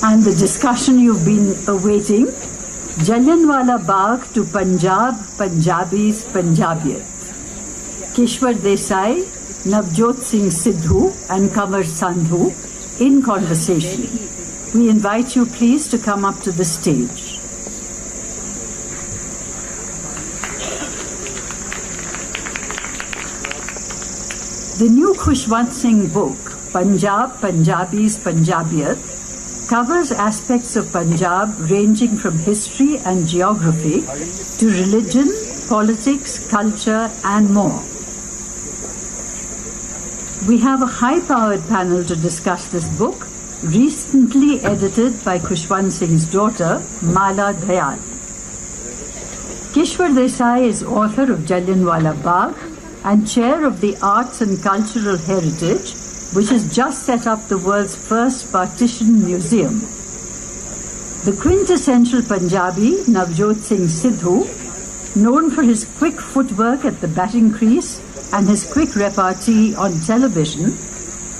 and the discussion you've been awaiting, Jallianwalla Bagh to Punjab, Punjabis, Punjabiyat. Kishwar Desai, Navjot Singh Siddhu and Kanwar Sandhu in conversation. We invite you please to come up to the stage. The new Kishwar Singh book, Punjab, Punjabis, Punjabiyat, covers aspects of Punjab ranging from history and geography to religion, politics, culture and more. We have a high-powered panel to discuss this book, recently edited by Kishwar Singh's daughter, Mala Dayal. Kishwar Desai is author of Jallianwalla Bagh and chair of the Arts and Cultural Heritage, which has just set up the world's first partition museum. The quintessential Punjabi, Navjot Singh Siddhu, known for his quick footwork at the batting crease and his quick repartee on television,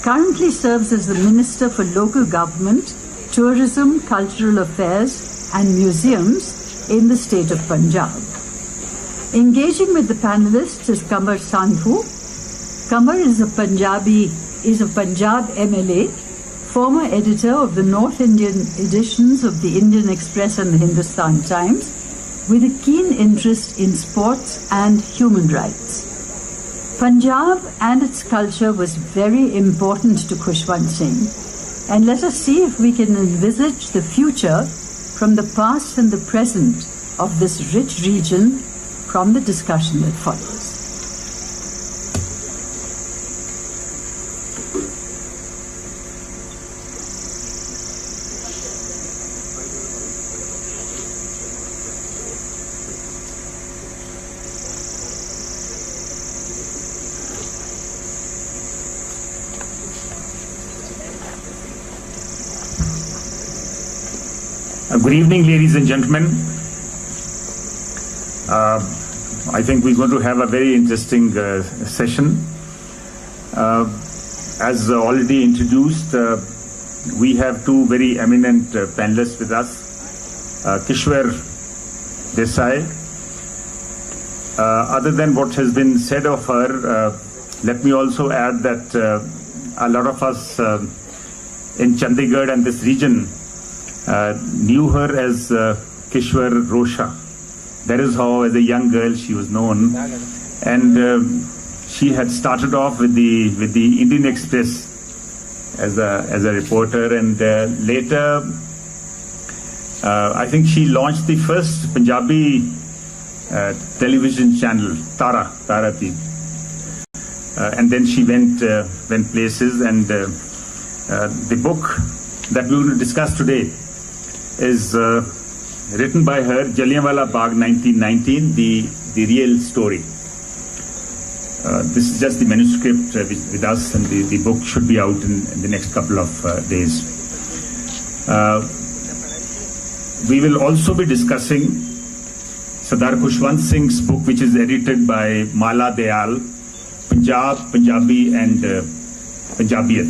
currently serves as the Minister for Local Government, Tourism, Cultural Affairs and Museums in the state of Punjab. Engaging with the panelists is Kanwar Sandhu. Kanwar is a Punjab MLA, former editor of the North Indian editions of the Indian Express and the Hindustan Times, with a keen interest in sports and human rights. Punjab and its culture was very important to Kishwar Singh, and let us see if we can envisage the future from the past and the present of this rich region from the discussion that follows. Good evening, ladies and gentlemen. I think we're going to have a very interesting session. As already introduced, we have two very eminent panelists with us, Kishwar Desai. Other than what has been said of her, let me also add that a lot of us in Chandigarh and this region knew her as Kishwar Rosha. That is how, as a young girl, she was known, and she had started off with the Indian Express as a reporter, and later, I think she launched the first Punjabi television channel, Tara TV, and then she went places, and the book that we will discuss today is written by her, Jallianwalla Bagh 1919, the real story. This is just the manuscript with us, and the book should be out in the next couple of days. We will also be discussing Sardar Kishwar Singh's book, which is edited by Mala Dayal, Punjab, Punjabi and Punjabiyat.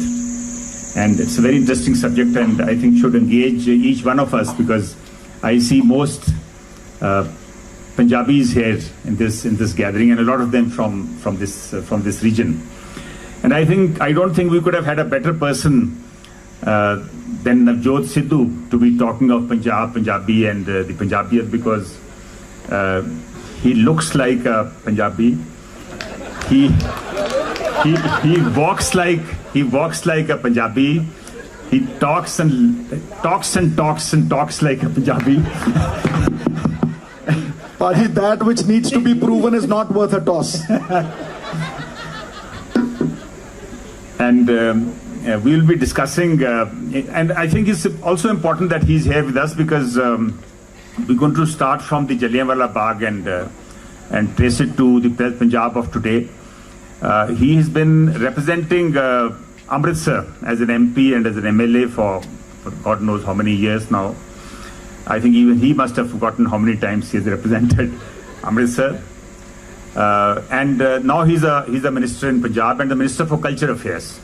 And it's a very interesting subject, and I think should engage each one of us, because I see most Punjabis here in this gathering, and a lot of them from this region. And I don't think we could have had a better person than Navjot Siddhu to be talking of Punjab, Punjabi and the Punjabiyat, because he looks like a Punjabi. He walks like a Punjabi. He talks like a Punjabi. Party, that which needs to be proven is not worth a toss. And we'll be discussing, and I think it's also important that he's here with us, because we're going to start from the Jallianwalla Bagh and trace it to the Punjab of today. He has been representing Amritsar as an MP and as an MLA for God knows how many years now. I think even he must have forgotten how many times he has represented Amritsar. And now he's a minister in Punjab and the Minister for Culture Affairs.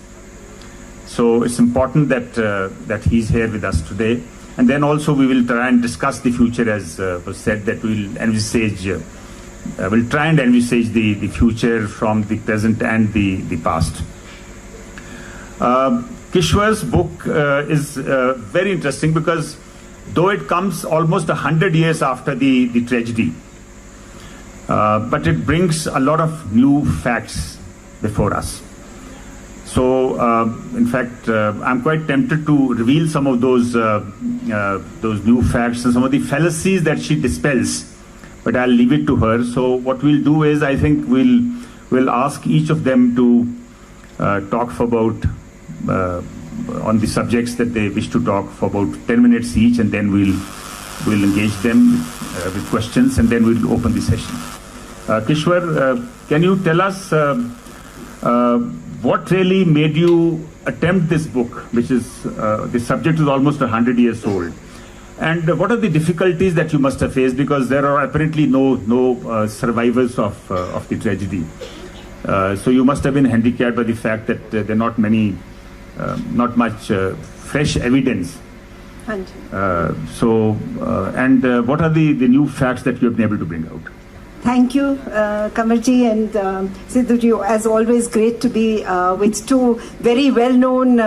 So it's important that he's here with us today. And then also we will try and discuss the future, as was said, that we'll try and envisage the future from the present and the past. Kishwar's book is very interesting because though it comes almost 100 years after the tragedy, but it brings a lot of new facts before us. So, in fact, I'm quite tempted to reveal some of those new facts and some of the fallacies that she dispels, but I'll leave it to her. So what we'll do is, I think we'll ask each of them to talk for about on the subjects that they wish to talk for about 10 minutes each, and then we'll engage them with questions, and then we'll open the session. Kishwar, can you tell us what really made you attempt this book, which is the subject is almost 100 years old, and what are the difficulties that you must have faced, because there are apparently no survivors of the tragedy. So you must have been handicapped by the fact that there are not much fresh evidence. What are the new facts that you have been able to bring out? Thank you, Kamarji and Siddhu. As always, great to be with two very well-known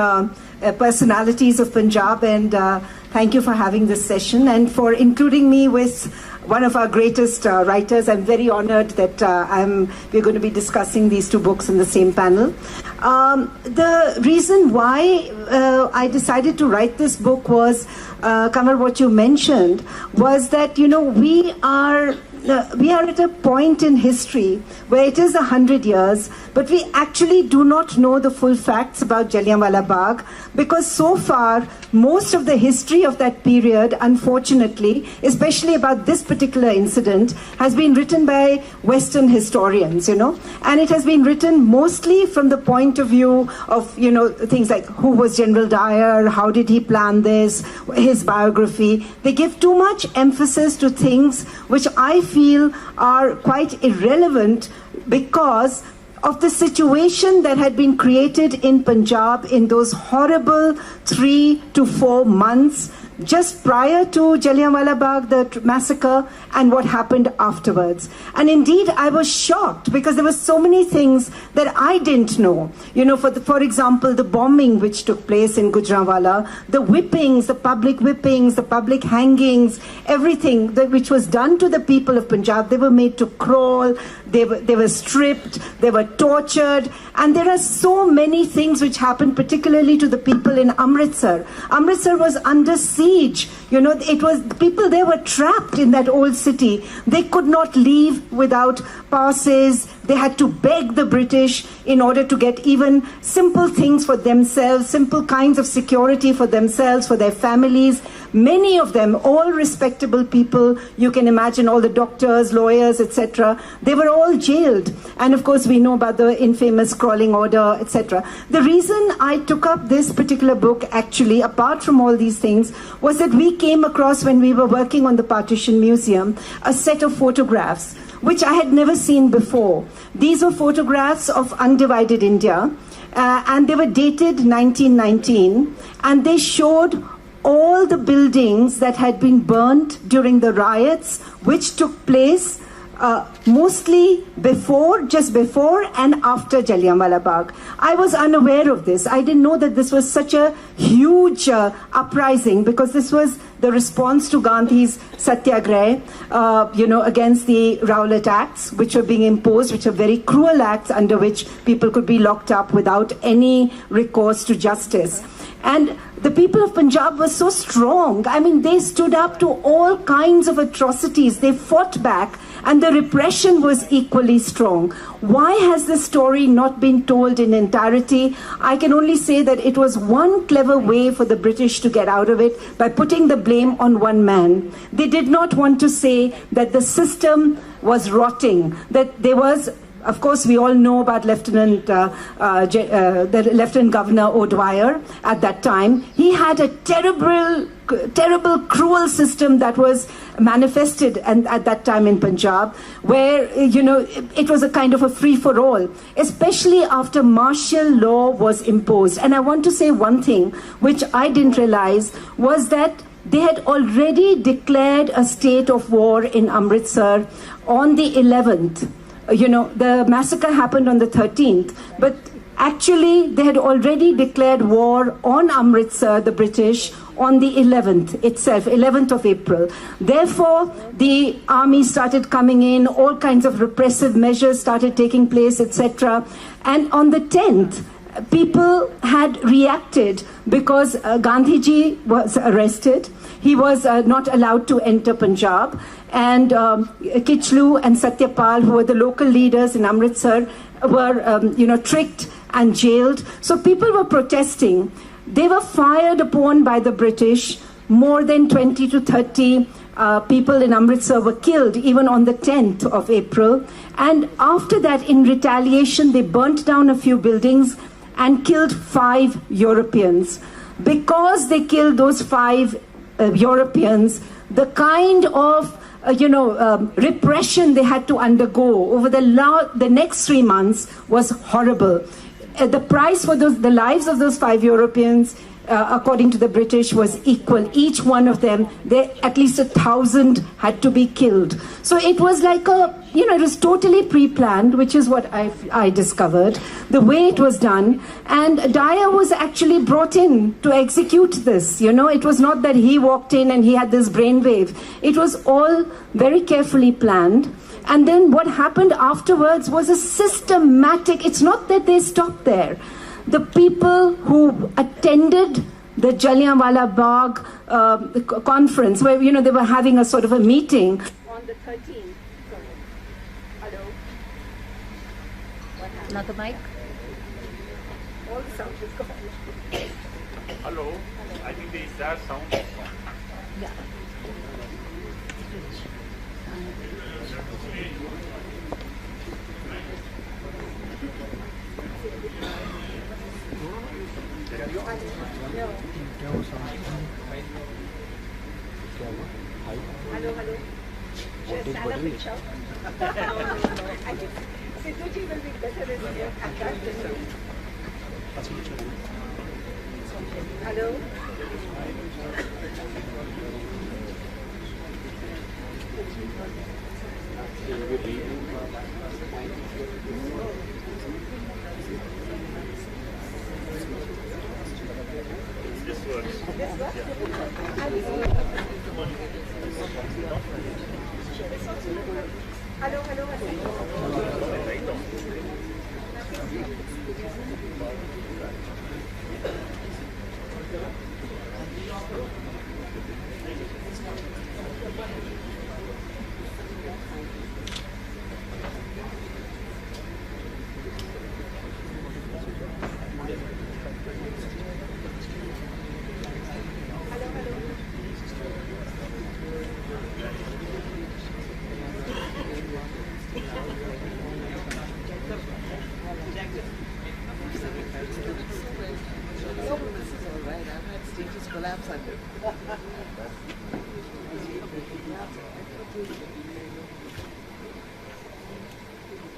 personalities of Punjab, and thank you for having this session and for including me with one of our greatest writers. I'm very honored that we're going to be discussing these two books in the same panel. The reason why I decided to write this book was, Kanwar, what you mentioned was that, we are at a point in history where it is 100 years, but we actually do not know the full facts about Jallianwalla Bagh, because so far, most of the history of that period, unfortunately, especially about this particular incident, has been written by Western historians, and it has been written mostly from the point of view of, things like who was General Dyer, how did he plan this, his biography. They give too much emphasis to things which I feel are quite irrelevant because of the situation that had been created in Punjab in those horrible 3 to 4 months just prior to Jallianwalla Bagh, the massacre, and what happened afterwards. And indeed, I was shocked because there were so many things that I didn't know. For example, the bombing which took place in Gujranwala, the whippings, the public hangings, everything which was done to the people of Punjab. They were made to crawl, they were stripped, they were tortured, and there are so many things which happened, particularly to the people in Amritsar. Amritsar was under siege. It was people there were trapped in that old city. They could not leave without passes. They had to beg the British in order to get even simple things for themselves, simple kinds of security for themselves, for their families. Many of them, all respectable people, you can imagine all the doctors, lawyers, etc. They were all jailed. And of course, we know about the infamous crawling order, etc. The reason I took up this particular book, actually, apart from all these things, was that we came across, when we were working on the Partition Museum, a set of photographs which I had never seen before. These were photographs of undivided India, and they were dated 1919, and they showed all the buildings that had been burnt during the riots, which took place mostly just before and after Jallianwalla Bagh. I was unaware of this. I didn't know that this was such a huge uprising, because this was the response to Gandhi's satyagraha, against the Rowlatt Acts, which were being imposed, which are very cruel acts under which people could be locked up without any recourse to justice. And the people of Punjab were so strong. I mean, they stood up to all kinds of atrocities. They fought back, and the repression was equally strong. Why has this story not been told in entirety? I can only say that it was one clever way for the British to get out of it, by putting the blame on one man. They did not want to say that the system was rotting, that there was of course, we all know about the Lieutenant Governor O'Dwyer at that time. He had a terrible, cruel system that was manifested at that time in Punjab, where, it was a kind of a free-for-all, especially after martial law was imposed. And I want to say one thing, which I didn't realize, was that they had already declared a state of war in Amritsar on the 11th. The massacre happened on the 13th, but actually they had already declared war on Amritsar, the British, on the 11th itself, 11th of April. Therefore, the army started coming in, all kinds of repressive measures started taking place, etc. And on the 10th, people had reacted because Gandhiji was arrested. He was not allowed to enter Punjab. And Kichlu and Satyapal, who were the local leaders in Amritsar, were tricked and jailed. So people were protesting. They were fired upon by the British. More than 20 to 30 people in Amritsar were killed, even on the 10th of April. And after that, in retaliation, they burnt down a few buildings and killed 5 Europeans. Because they killed those 5 Europeans, the kind of repression they had to undergo over the next 3 months was horrible. The price for the lives of those 5 Europeans, according to the British, was equal. Each one of them, at least 1,000 had to be killed. So it was like it was totally pre-planned, which is what I discovered, the way it was done. And Dyer was actually brought in to execute this. It was not that he walked in and he had this brainwave. It was all very carefully planned. And then what happened afterwards was a systematic, it's not that they stopped there. The people who attended the Jallianwalla Bagh conference, where, they were having a sort of a meeting. On the 13th. Hello? Not the mic? All the sound is gone. Hello? I think there is that sound. Yeah. Hello. Just stand up and shout. No. I think Siddhu ji will be better than you at that. Hello. This works. Hello.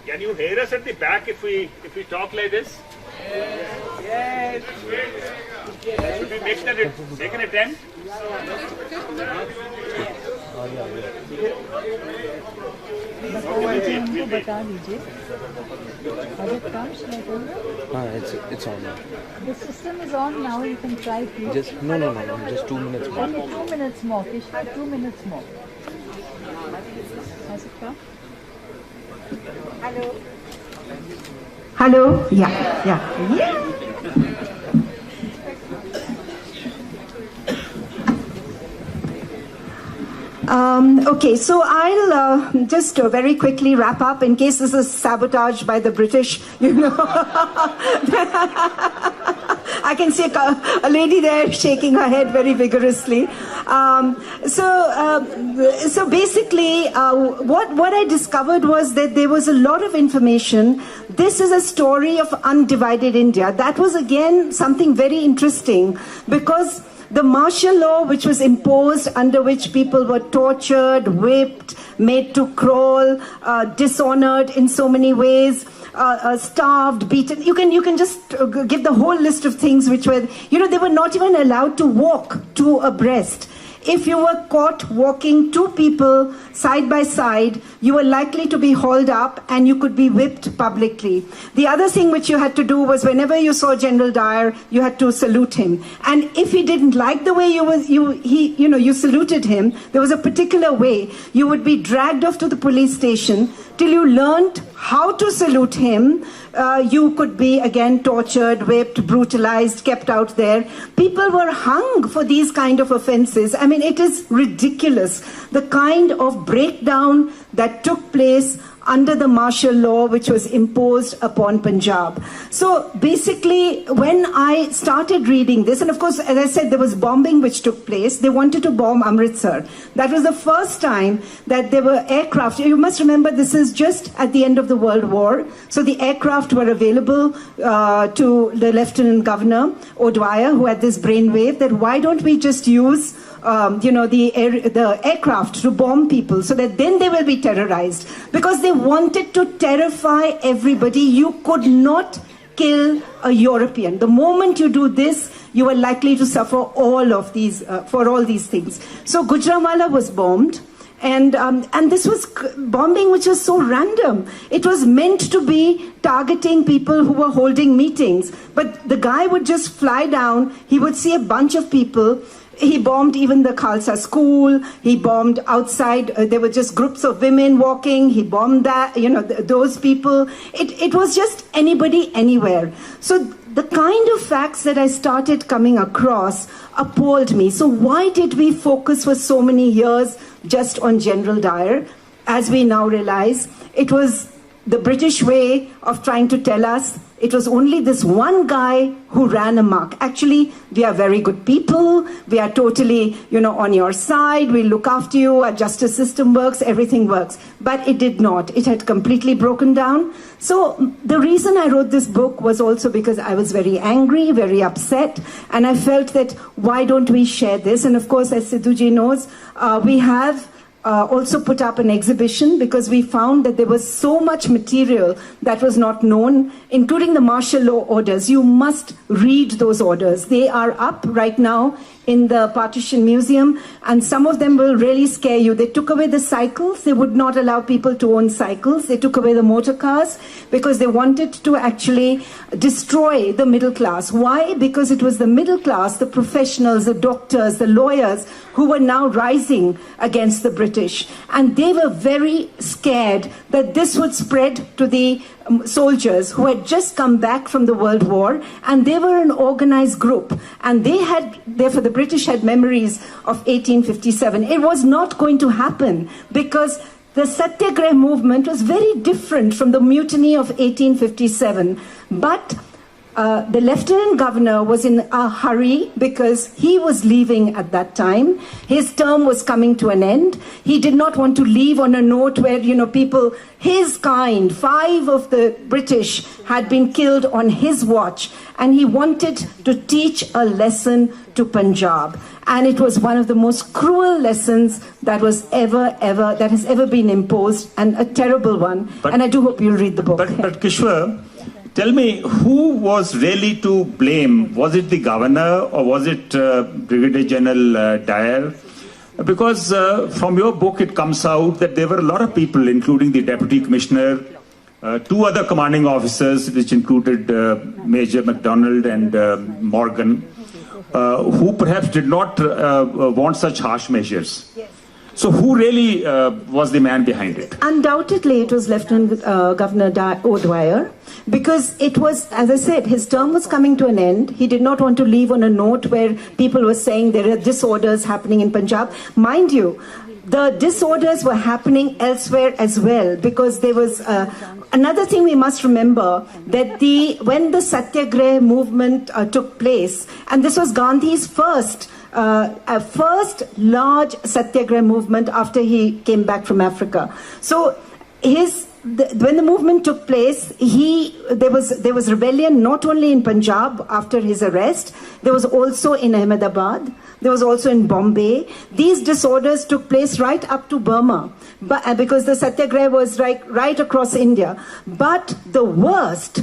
Can you hear us at the back if we talk like this? Yes. Should we make an attempt? बता दीजिए It's on now. The system is on now. You can try, please. Just no. Just 2 minutes more. Only 2 minutes more. Kishwar, 2 minutes more. Has it come? Hello. Yeah. Okay, so I'll just very quickly wrap up in case this is sabotage by the British, I can see a lady there shaking her head very vigorously. So basically, what I discovered was that there was a lot of information. This is a story of undivided India. That was again something very interesting, because the martial law which was imposed, under which people were tortured, whipped, made to crawl, dishonored in so many ways, starved, beaten. You can just give the whole list of things which were, they were not even allowed to walk two abreast. If you were caught walking two people side by side, you were likely to be hauled up and you could be whipped publicly. The other thing which you had to do was, whenever you saw General Dyer, you had to salute him. And if he didn't like the way you saluted him, there was a particular way. You would be dragged off to the police station till you learned how to salute him. You could be again tortured, whipped, brutalized, kept out there. People were hung for these kind of offenses. I mean, it is ridiculous, the kind of breakdown that took place under the martial law which was imposed upon Punjab. So basically, when I started reading this, and of course, as I said, there was bombing which took place. They wanted to bomb Amritsar. That was the first time that there were aircraft. You must remember, this is just at the end of the World War. So the aircraft were available to the Lieutenant Governor, O'Dwyer, who had this brainwave that why don't we just use the aircraft to bomb people, so that then they will be terrorized, because they wanted to terrify everybody. You could not kill a European. The moment you do this, you are likely to suffer all of these for all these things. So Gujranwala was bombed. And this was bombing which was so random. It was meant to be targeting people who were holding meetings. But the guy would just fly down. He would see a bunch of people. He bombed even the Khalsa school. He bombed outside. There were just groups of women walking. He bombed that, those people. It was just anybody, anywhere. So the kind of facts that I started coming across appalled me. So why did we focus for so many years just on General Dyer? As we now realize, it was the British way of trying to tell us it was only this one guy who ran amok. Actually, we are very good people. We are totally, on your side. We look after you. Our justice system works. Everything works. But it did not. It had completely broken down. So the reason I wrote this book was also because I was very angry, very upset. And I felt that why don't we share this? And of course, as Siddhuji knows, we have also put up an exhibition, because we found that there was so much material that was not known, including the martial law orders. You must read those orders. They are up right now in the Partition Museum, and some of them will really scare you. They took away the cycles. They would not allow people to own cycles. They took away the motor cars because they wanted to actually destroy the middle class. Why? Because it was the middle class, the professionals, the doctors, the lawyers, who were now rising against the British. And they were very scared that this would spread to the soldiers who had just come back from the World War, and they were an organized group, and therefore the British had memories of 1857. It was not going to happen, because the Satyagraha movement was very different from the mutiny of 1857. But the Lieutenant Governor was in a hurry because he was leaving at that time. His term was coming to an end. He did not want to leave on a note where, people, his kind, 5 of the British had been killed on his watch. And he wanted to teach a lesson to Punjab. And it was one of the most cruel lessons that has ever been imposed, and a terrible one. And I do hope you'll read the book. But Kishwar, tell me, who was really to blame? Was it the governor, or was it Brigadier General Dyer? Because from your book it comes out that there were a lot of people, including the Deputy Commissioner, 2 other commanding officers, which included Major MacDonald and Morgan, who perhaps did not want such harsh measures. Yes. So who really was the man behind it? Undoubtedly, it was Lieutenant Governor O'Dwyer, because it was, as I said, his term was coming to an end. He did not want to leave on a note where people were saying there are disorders happening in Punjab. Mind you, the disorders were happening elsewhere as well, because there was another thing we must remember, that when the Satyagraha movement took place, and this was Gandhi's first large Satyagraha movement after he came back from Africa. So when the movement took place, there was rebellion not only in Punjab after his arrest, there was also in Ahmedabad, there was also in Bombay. These disorders took place right up to Burma, because the Satyagraha was right across India. But the worst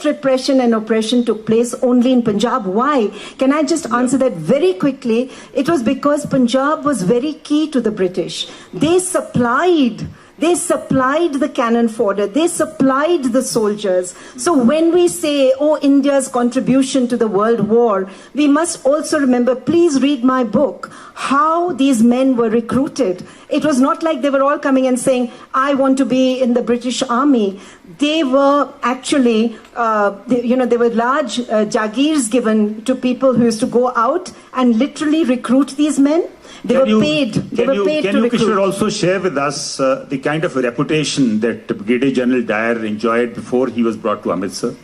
repression and oppression took place only in Punjab. Why? Can I just answer that very quickly? It was because Punjab was very key to the British. They supplied the cannon fodder. They supplied the soldiers. So when we say, oh, India's contribution to the world war, we must also remember, please read my book, how these men were recruited. It was not like they were all coming and saying, I want to be in the British Army. They were actually, there were large jagirs given to people who used to go out and literally recruit these men. They were paid to recruit. Can you, Kishwar, also share with us the kind of a reputation that Brigadier General Dyer enjoyed before he was brought to Amritsar?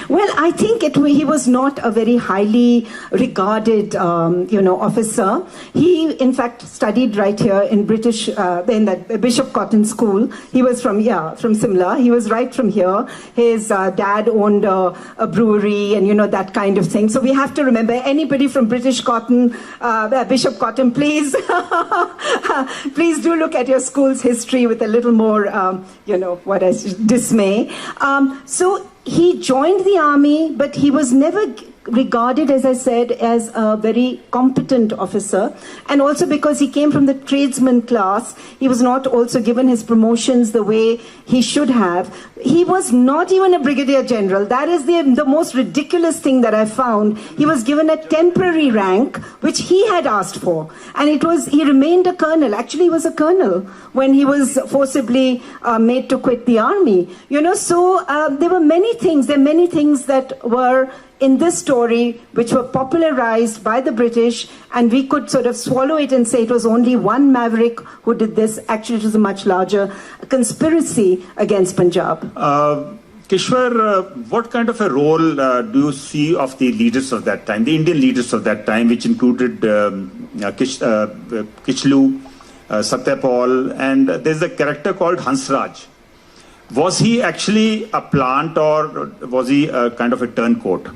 Well, I think he was not a very highly regarded, officer. He, in fact, studied right here in that Bishop Cotton School. He was from Simla. He was right from here. His dad owned a brewery and, that kind of thing. So we have to remember, anybody from British Cotton, Bishop Cotton, please, please do look at your school's history with a little more, dismay. So he joined the army, but he was never regarded, as I said, as a very competent officer. And also because he came from the tradesman class, he was not also given his promotions the way he should have. He was not even a brigadier general. That is the most ridiculous thing that I found. He was given a temporary rank, which he had asked for. And he remained a colonel. Actually, he was a colonel when he was forcibly made to quit the army. So there were many things that were in this story which were popularized by the British, and we could sort of swallow it and say it was only one maverick who did this. Actually, it was a much larger conspiracy against Punjab. Kishwar, what kind of a role do you see of the leaders of that time, the Indian leaders of that time, which included Kichlu, Satyapal, and there's a character called Hansraj. Was he actually a plant, or was he a kind of a turncoat?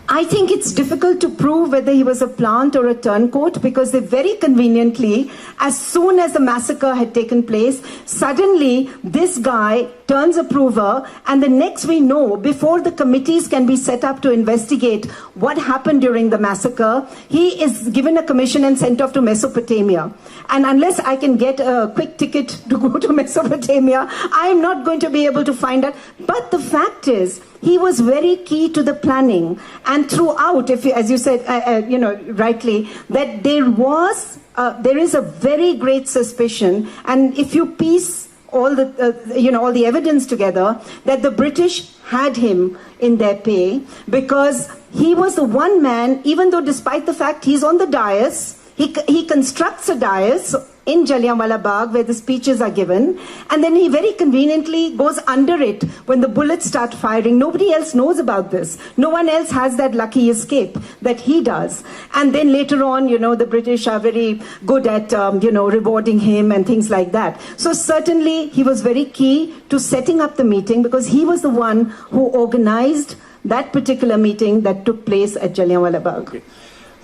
I think it's difficult to prove whether he was a plant or a turncoat, because they very conveniently, as soon as the massacre had taken place, suddenly this guy turns approver, and the next we know, before the committees can be set up to investigate what happened during the massacre, he is given a commission and sent off to Mesopotamia. And unless I can get a quick ticket to go to Mesopotamia, I'm not going to be able to find out. But the fact is, he was very key to the planning. And throughout, as you said, rightly, that there is a very great suspicion. And if you piece all the evidence together, that the British had him in their pay, because he was the one man, even though despite the fact he's on the dais, he constructs a dais in Jallianwalla Bagh where the speeches are given, and then he very conveniently goes under it when the bullets start firing. Nobody else knows about this. No one else has that lucky escape that he does. And then later on, the British are very good at, rewarding him and things like that. So certainly he was very key to setting up the meeting, because he was the one who organized that particular meeting that took place at Jallianwalla Bagh. Okay.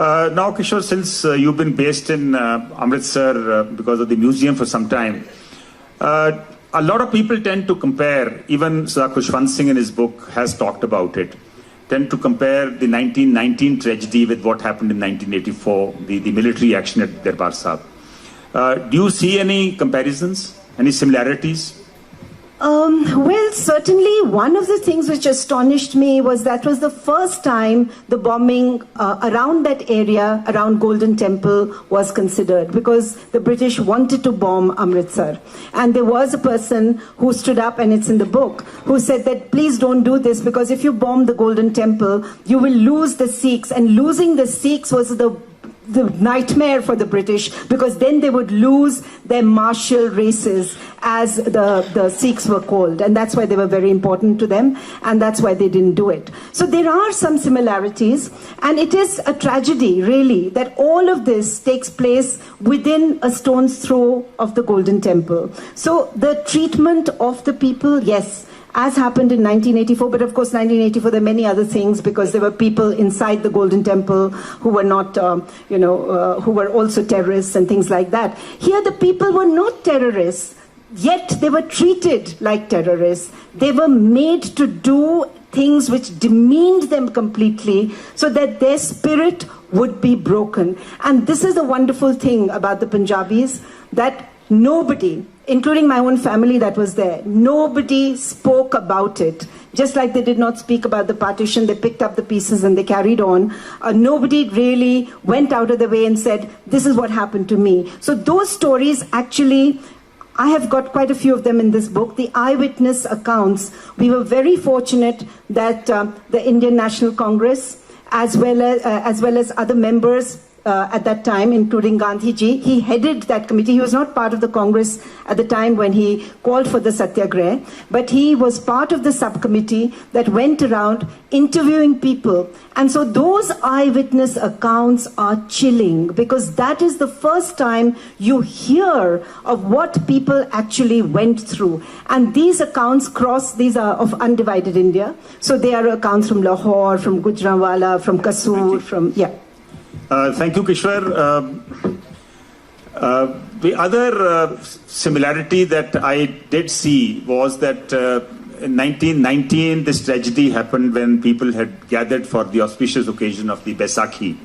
Now, Kishwar, since you've been based in Amritsar because of the museum for some time, a lot of people tend to compare, even Sir Khushwant Singh in his book has talked about it, tend to compare the 1919 tragedy with what happened in 1984, the military action at Darbar Sahib. Do you see any comparisons, any similarities? Well, certainly one of the things which astonished me was that was the first time the bombing around that area, around Golden Temple, was considered, because the British wanted to bomb Amritsar. And there was a person who stood up, and it's in the book, who said that please don't do this, because if you bomb the Golden Temple, you will lose the Sikhs. And losing the Sikhs was the nightmare for the British, because then they would lose their martial races, as the Sikhs were called, and that's why they were very important to them, and that's why they didn't do it. So there are some similarities, and it is a tragedy, really, that all of this takes place within a stone's throw of the Golden Temple. So the treatment of the people, yes, as happened in 1984, but of course 1984 there are many other things, because there were people inside the Golden Temple who were not, who were also terrorists and things like that. Here the people were not terrorists, yet they were treated like terrorists. They were made to do things which demeaned them completely, so that their spirit would be broken. And this is the wonderful thing about the Punjabis, that nobody, including my own family that was there, nobody spoke about it. Just like they did not speak about the partition, they picked up the pieces and they carried on. Nobody really went out of the way and said, this is what happened to me. So those stories actually, I have got quite a few of them in this book, the eyewitness accounts. We were very fortunate that the Indian National Congress, as well as other members at that time, including Gandhiji, he headed that committee. He was not part of the Congress at the time when he called for the Satyagraha, but he was part of the subcommittee that went around interviewing people. And so those eyewitness accounts are chilling, because that is the first time you hear of what people actually went through. And these accounts these are of undivided India. So they are accounts from Lahore, from Gujranwala, from Kasur, from, yeah. Thank you, Kishwar. The other similarity that I did see was that in 1919, this tragedy happened when people had gathered for the auspicious occasion of the Baisakhi.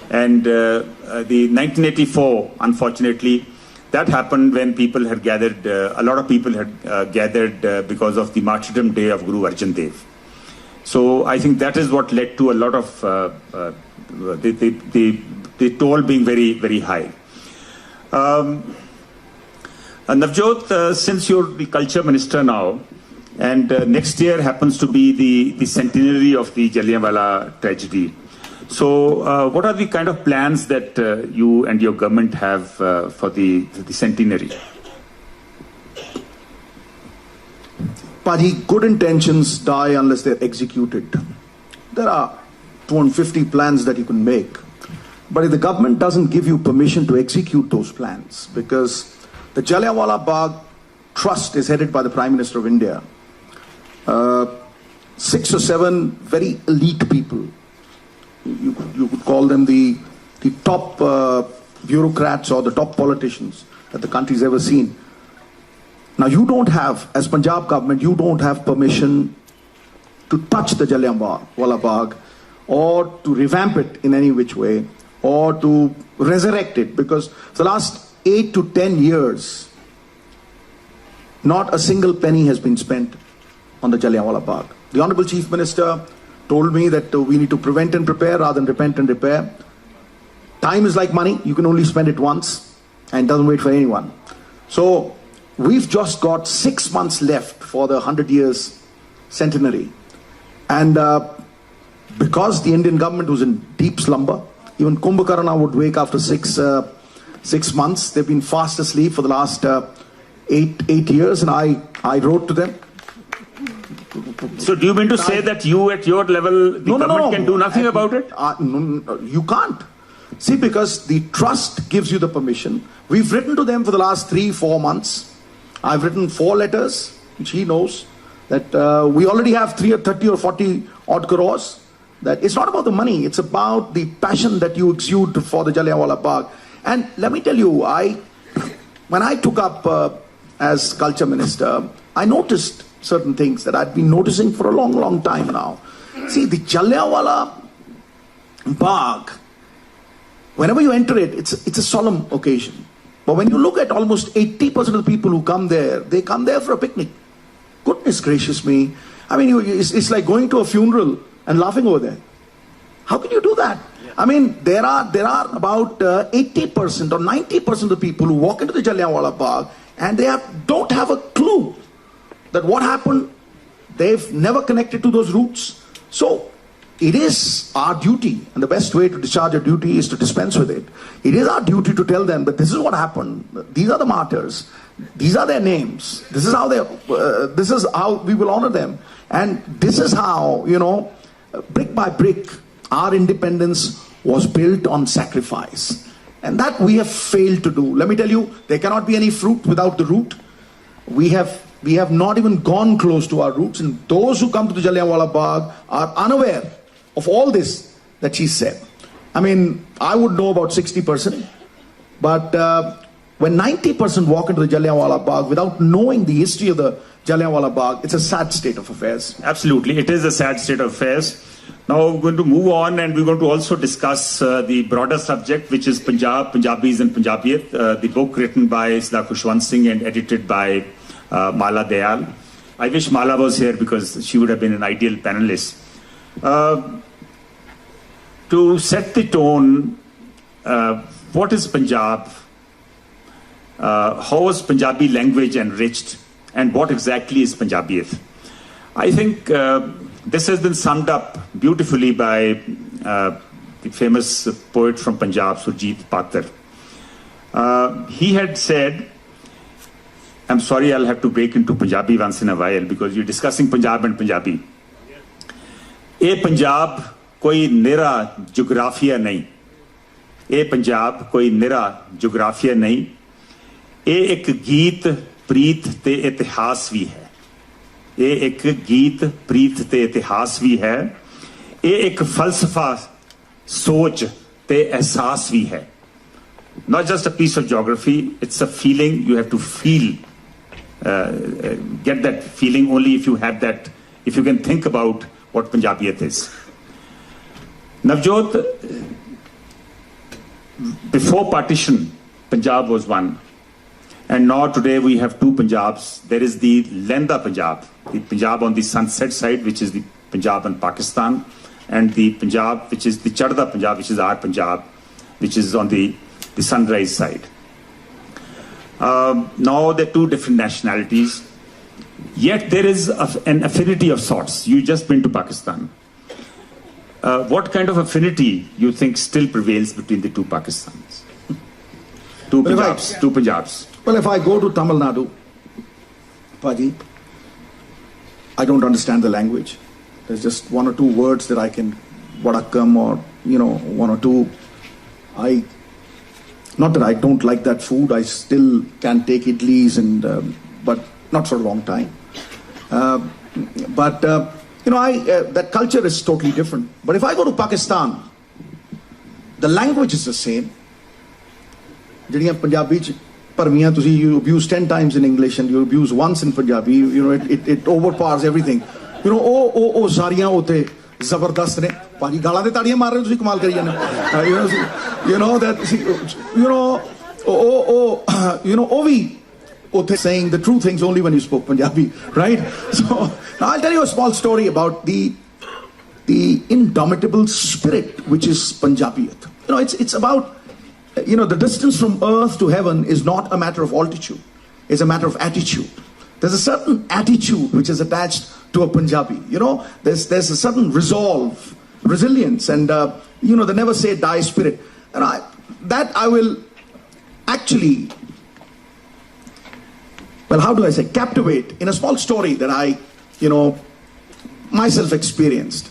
And the 1984, unfortunately, that happened when people had gathered, a lot of people had gathered because of the martyrdom day of Guru Arjan Dev. So I think that is what led to a lot of the toll being very, very high. Navjot, since you're the culture minister now, and next year happens to be the centenary of the Jallianwalla tragedy. So what are the kind of plans that you and your government have for the centenary? Paji, good intentions die unless they're executed. There are 250 plans that you can make. But if the government doesn't give you permission to execute those plans, because the Jallianwalla Bagh Trust is headed by the Prime Minister of India, 6 or 7 very elite people, you could call them the top bureaucrats or the top politicians that the country's ever seen. Now you don't have, as Punjab government, you don't have permission to touch the Jallianwalla Bagh, or to revamp it in any which way, or to resurrect it, because for the last 8 to 10 years, not a single penny has been spent on the Jallianwalla Bagh. The Honourable Chief Minister told me that we need to prevent and prepare rather than repent and repair. Time is like money, you can only spend it once, and it doesn't wait for anyone. So we've just got 6 months left for the 100 years centenary. And because the Indian government was in deep slumber, even Kumbhakarna would wake after 6 months. They've been fast asleep for the last 8 years, and I wrote to them. So do you mean to say that you at your level, the government can do nothing about it? No, you can't. See, because the trust gives you the permission. We've written to them for the last 3-4 months. I've written 4 letters, which he knows, that we already have 30 or 40 odd crores. That it's not about the money, it's about the passion that you exude for the Jallianwalla Bagh. And let me tell you, when I took up as culture minister, I noticed certain things that I'd been noticing for a long, long time now. See, the Jallianwalla Bagh, whenever you enter it, it's a solemn occasion. But when you look at almost 80% of the people who come there, they come there for a picnic. Goodness gracious me. I mean, it's like going to a funeral and laughing over there. How can you do that? I mean, there are about 80% or 90% of the people who walk into the Jallianwalla Bagh and they don't have a clue that what happened. They've never connected to those roots. So it is our duty, and the best way to discharge a duty is to dispense with it. It is our duty to tell them that this is what happened. These are the martyrs. These are their names. This is how this is how we will honor them. And this is how, brick by brick, our independence was built on sacrifice. And that we have failed to do. Let me tell you, there cannot be any fruit without the root. We have not even gone close to our roots, and those who come to the Jallianwalla Bagh are unaware of all this that she said. I mean, I would know about 60%, but when 90% walk into the Jallianwalla Bagh without knowing the history of the Jallianwalla Bagh, it's a sad state of affairs. Absolutely, it is a sad state of affairs. Now we're going to move on, and we're going to also discuss the broader subject, which is Punjab, Punjabis and Punjabiyat, the book written by Kishwar Singh and edited by Mala Dayal. I wish Mala was here because she would have been an ideal panelist. To set the tone, what is Punjab? How was Punjabi language enriched? And what exactly is Punjabiyat? I think this has been summed up beautifully by the famous poet from Punjab, Surjit Patar. He had said, I'm sorry, I'll have to break into Punjabi once in a while because you're discussing Punjab and Punjabi. ये पंजाब कोई निरा जोग्राफिया नहीं, ये पंजाब कोई निरा जोग्राफिया नहीं, ये एक गीत प्रीत ते इतिहास भी है, ये एक गीत प्रीत ते इतिहास भी है, ये एक फलसफा सोच ते एहसास भी है. Not just a piece of geography, it's a feeling. You have to feel, get that feeling only if you have that, if you can think about what Punjabiyat is. Navjot, before partition, Punjab was one. And now today we have two Punjabs. There is the Lenda Punjab, the Punjab on the sunset side, which is the Punjab and Pakistan, and the Punjab, which is the Chadda Punjab, which is our Punjab, which is on the sunrise side. Now there are two different nationalities, yet there is an affinity of sorts. You just been to Pakistan. What kind of affinity you think still prevails between the two Pakistans? Two Punjabs. Well, if I go to Tamil Nadu, Paji, I don't understand the language. There's just one or two words that I can, Vadakam or, one or two. Not that I don't like that food, I still can take idlis, but not for a long time. That culture is totally different. But if I go to Pakistan, the language is the same. Punjabi, you abuse 10 times in English and you abuse once in Punjabi, it overpowers everything. Zariyan hote zabardast ne. Paji galan de taadiyan maar rahe ho, tusi kamal kari jane. Ovi hote saying the true things only when you spoke Punjabi, right? So now I'll tell you a small story about the indomitable spirit which is Punjabiyat. It's about, the distance from earth to heaven is not a matter of altitude. It's a matter of attitude. There's a certain attitude which is attached to a Punjabi. There's a certain resolve, resilience, and, the never say die spirit. And I will actually, captivate in a small story that I, myself experienced.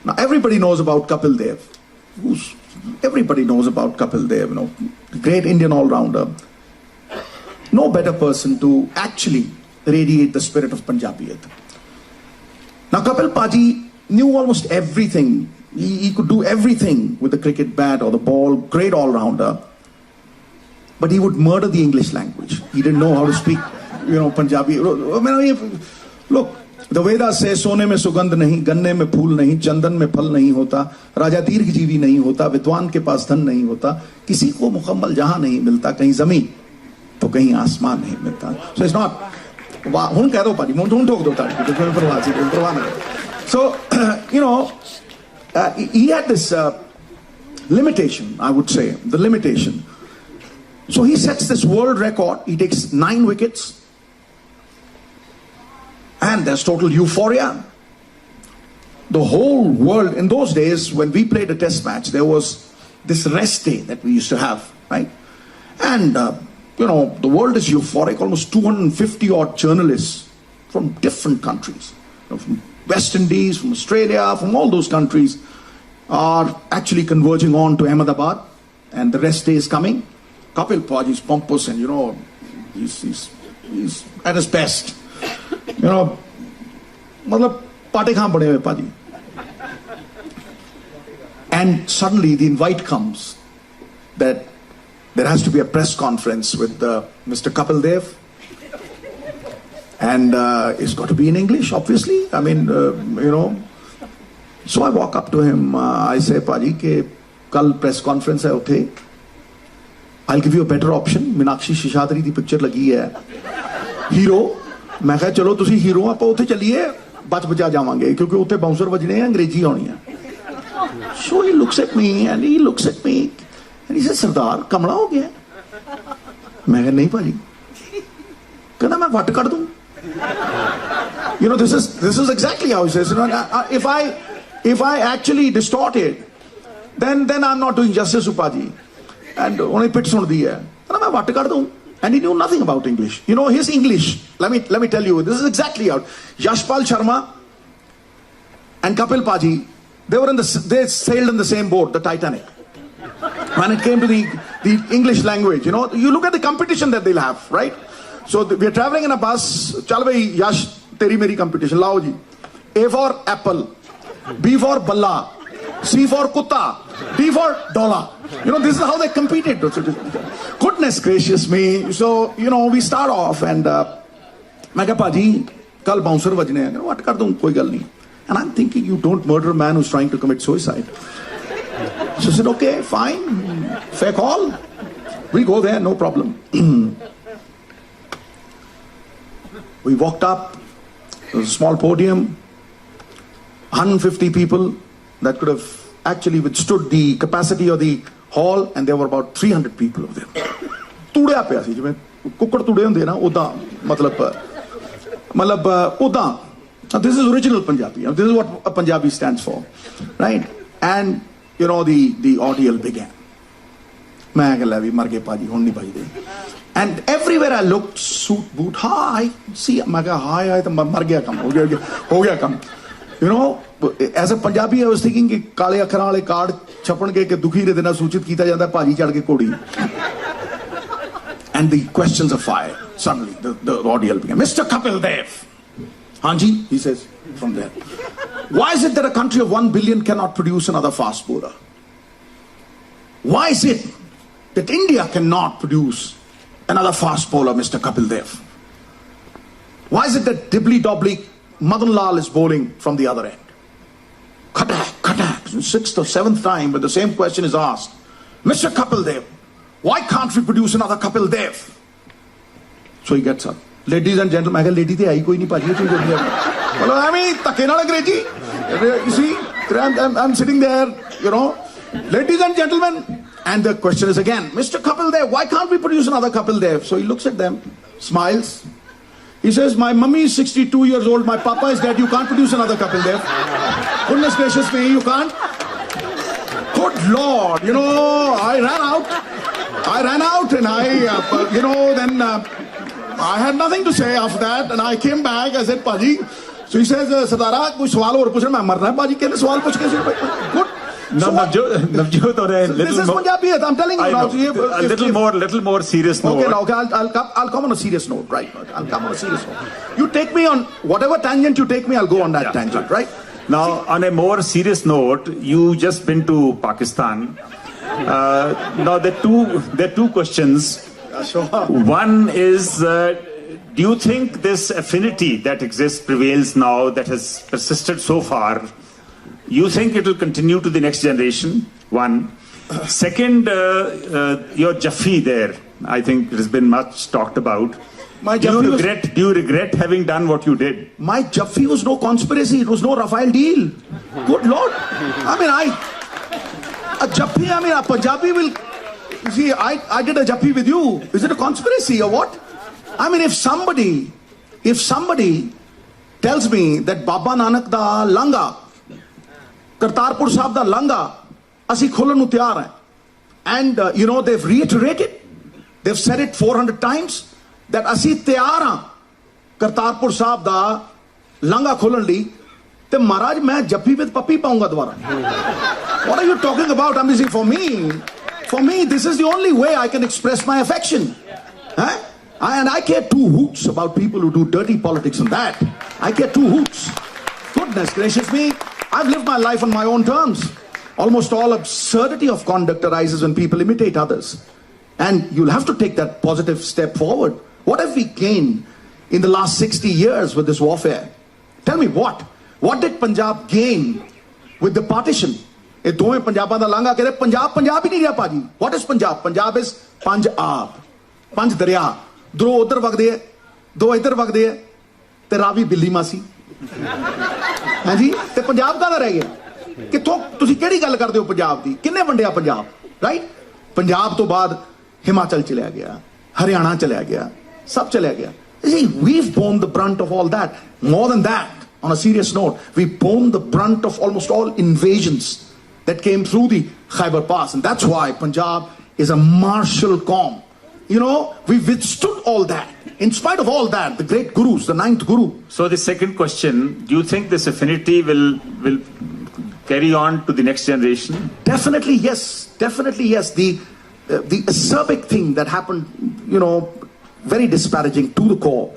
Now, everybody knows about Kapil Dev. Everybody knows about Kapil Dev, great Indian all-rounder. No better person to actually radiate the spirit of Punjabiyat. Now, Kapil Paji knew almost everything. He could do everything with the cricket bat or the ball, great all-rounder. But he would murder the English language. He didn't know how to speak, Punjabi. Look, the Vedas say, सोने में सुगंध नहीं, गन्ने में फूल नहीं, चंदन में फल नहीं होता, राजा दीर्घजीवी नहीं होता, विद्वान के पास धन नहीं होता, किसी को मुकम्मल जहां नहीं मिलता, कहीं जमीन तो कहीं आसमान नहीं मिलता. So it's not. ਹੁਣ ਕਹਿ ਦੋ ਭਾਜੀ ਹੁਣ ਠੋਕ ਦੋ ਤਾੜੀ ਕੋਈ ਪਰਵਾਹ ਨਹੀਂ so he had this limitation, I would say, the limitation. So he sets this world record. He takes 9 wickets and there's total euphoria. The whole world, in those days when we played a test match, there was this rest day that we used to have, right? And the world is euphoric. Almost 250 odd journalists from different countries, from West Indies, from Australia, from all those countries are actually converging on to Ahmedabad, and the rest day is coming. Kapil Paj is pompous and he's at his best. Matlab paate khaan bade hue Paji. And suddenly the invite comes that there has to be a press conference with Mr. Kapil Dev. And it's got to be in English, obviously. I mean, So I walk up to him. I say, Paji, ke kal press conference hai uthe. I'll give you a better option. Meenakshi Shishadri di picture lagi hai. Hero. मैं कहा चलो तुसी hero आप उत्थे चलिए बच बचा जावांगे क्योंकि उत्थे बाउंसर बजने हैं अंग्रेजी आनी है. So he looks at me and he looks at me and he says, सरदार कमला हो गया. मैं कहा नहीं भाजी. कहना मैं वट कर दूं. This is exactly how he says. If I actually distort it, then I'm not doing justice to Paji. And only pits on the air. कहना मैं वट कर दूं. And he knew nothing about English. His English, let me tell you, this is exactly how Yashpal Sharma and Kapil Paji, they sailed in the same boat, the Titanic. When it came to the English language, you look at the competition that they'll have, right? So we are traveling in a bus. Chal bhai Yash, teri meri competition. Lao ji. A for apple, B for balla, C for kutta, D for dollar. This is how they competed. Goodness gracious me. So, we start off and मैं कहा पाजी कल bouncer बजने हैं. What कर दूं कोई गल नहीं. And I'm thinking you don't murder a man who's trying to commit suicide. So I said okay, fine, fair call. We go there, no problem. We walked up. There was a small podium. 150 people that could have actually withstood the capacity of the hall, and there were about 300 people of them. ਤੂੜਿਆ ਪਿਆ ਸੀ ਜਿਵੇਂ ਕੁੱਕੜ ਤੂੜੇ ਹੁੰਦੇ ਨਾ ਉਦਾਂ ਮਤਲਬ ਉਦਾਂ. This is original Punjabi. This is what a Punjabi stands for, right? And the ordeal began. मैं कह ला भी मर गए पाजी हुण नहीं बजदे. And everywhere I looked, suit boot, hi, see, मैं कहा hi तो मर गया काम, हो गया काम. As a Punjabi, I was thinking कि काले अखरां वाले कार्ड छपण के दुखी दे देना सूचित किया जाता है भाजी चढ़ के घोड़ी. And the questions are fired. Suddenly, the ordeal began. Mr. Kapil Dev. Hanji, he says from there. Why is it that a country of 1 billion cannot produce another fast bowler? Why is it that India cannot produce another fast bowler, Mr. Kapil Dev? Why is it that dibbly-dobbly Madan Lal is bowling from the other end? Khatak, 6th or 7th time, but the same question is asked. Mr. Kapil Dev, why can't we produce another Kapil Dev? So he gets up. Ladies and gentlemen, I go, lady the ai koi nahi paji. Well, I mean, takke naal angrezi. You see, I'm sitting there, Ladies and gentlemen, and the question is again, Mr. Kapil Dev, why can't we produce another Kapil Dev? So he looks at them, smiles. He says, my mummy is 62 years old, my papa is dead, you can't produce another Kapil Dev. Goodness gracious me, you can't. Good Lord, I ran out and then I had nothing to say after that, and I came back, I said, Paji. So he says, Sardara, koi sawal aur puch raha, main marna hai, Paji, kehne sawal puch ke. Good. No, Navjot, this is Punjabiyat, I'm telling you now. A little more serious note. Okay, I'll come on a serious note, right? I'll come on a serious note. You take me on whatever tangent you take me, I'll go on that tangent, right? Now, on a more serious note, you just been to Pakistan. Now, there are two questions. One is, do you think this affinity that exists, prevails now, that has persisted so far, you think it will continue to the next generation? One. Second, your Jaffi there, I think it has been much talked about. My do you regret having done what you did? My Jaffi was no conspiracy. It was no Rafael deal. Good Lord. I mean, a Jaffi, I mean, a Punjabi will... See, I did a Jaffi with you. Is it a conspiracy or what? I mean, if somebody tells me that Baba Nanak da langa, Kartarpur Sahib da langa, asi kholan nu tiyar hai. And, they've reiterated, they've said it 400 times, that asi tiyar ha, Kartarpur Sahib da langa kholan li, te Maharaj, main Jaffi with Papi paunga dwara. What are you talking about? I mean, for me, this is the only way I can express my affection. Huh? And I care two hoots about people who do dirty politics and that. I care two hoots. Goodness gracious me, I've lived my life on my own terms. Almost all absurdity of conduct arises when people imitate others. And you'll have to take that positive step forward. What have we gained in the last 60 years with this warfare? Tell me what? What did Punjab gain with the partition? What is Punjab? Punjab is Punjab. Panj Darya. Do udhar vagde hai, do idhar vagde hai, te ravi billi masi. Hanji, te Punjab kaada reh gaya? Kitthon tusi kehdi gall karde ho Punjab di? Kinne vandiya Punjab? Right? Punjab to baad Himachal chalya gaya, Haryana chalya gaya, sab chalya gaya. See, we've borne the brunt of all that. More than that, on a serious note, we've borne the brunt of almost all invasions that came through the Khyber Pass. And that's why Punjab is a martial calm. We withstood all that. In spite of all that, the great gurus, the ninth guru. So the second question, do you think this affinity will carry on to the next generation? Definitely yes. Definitely yes. The acerbic thing that happened, very disparaging to the core.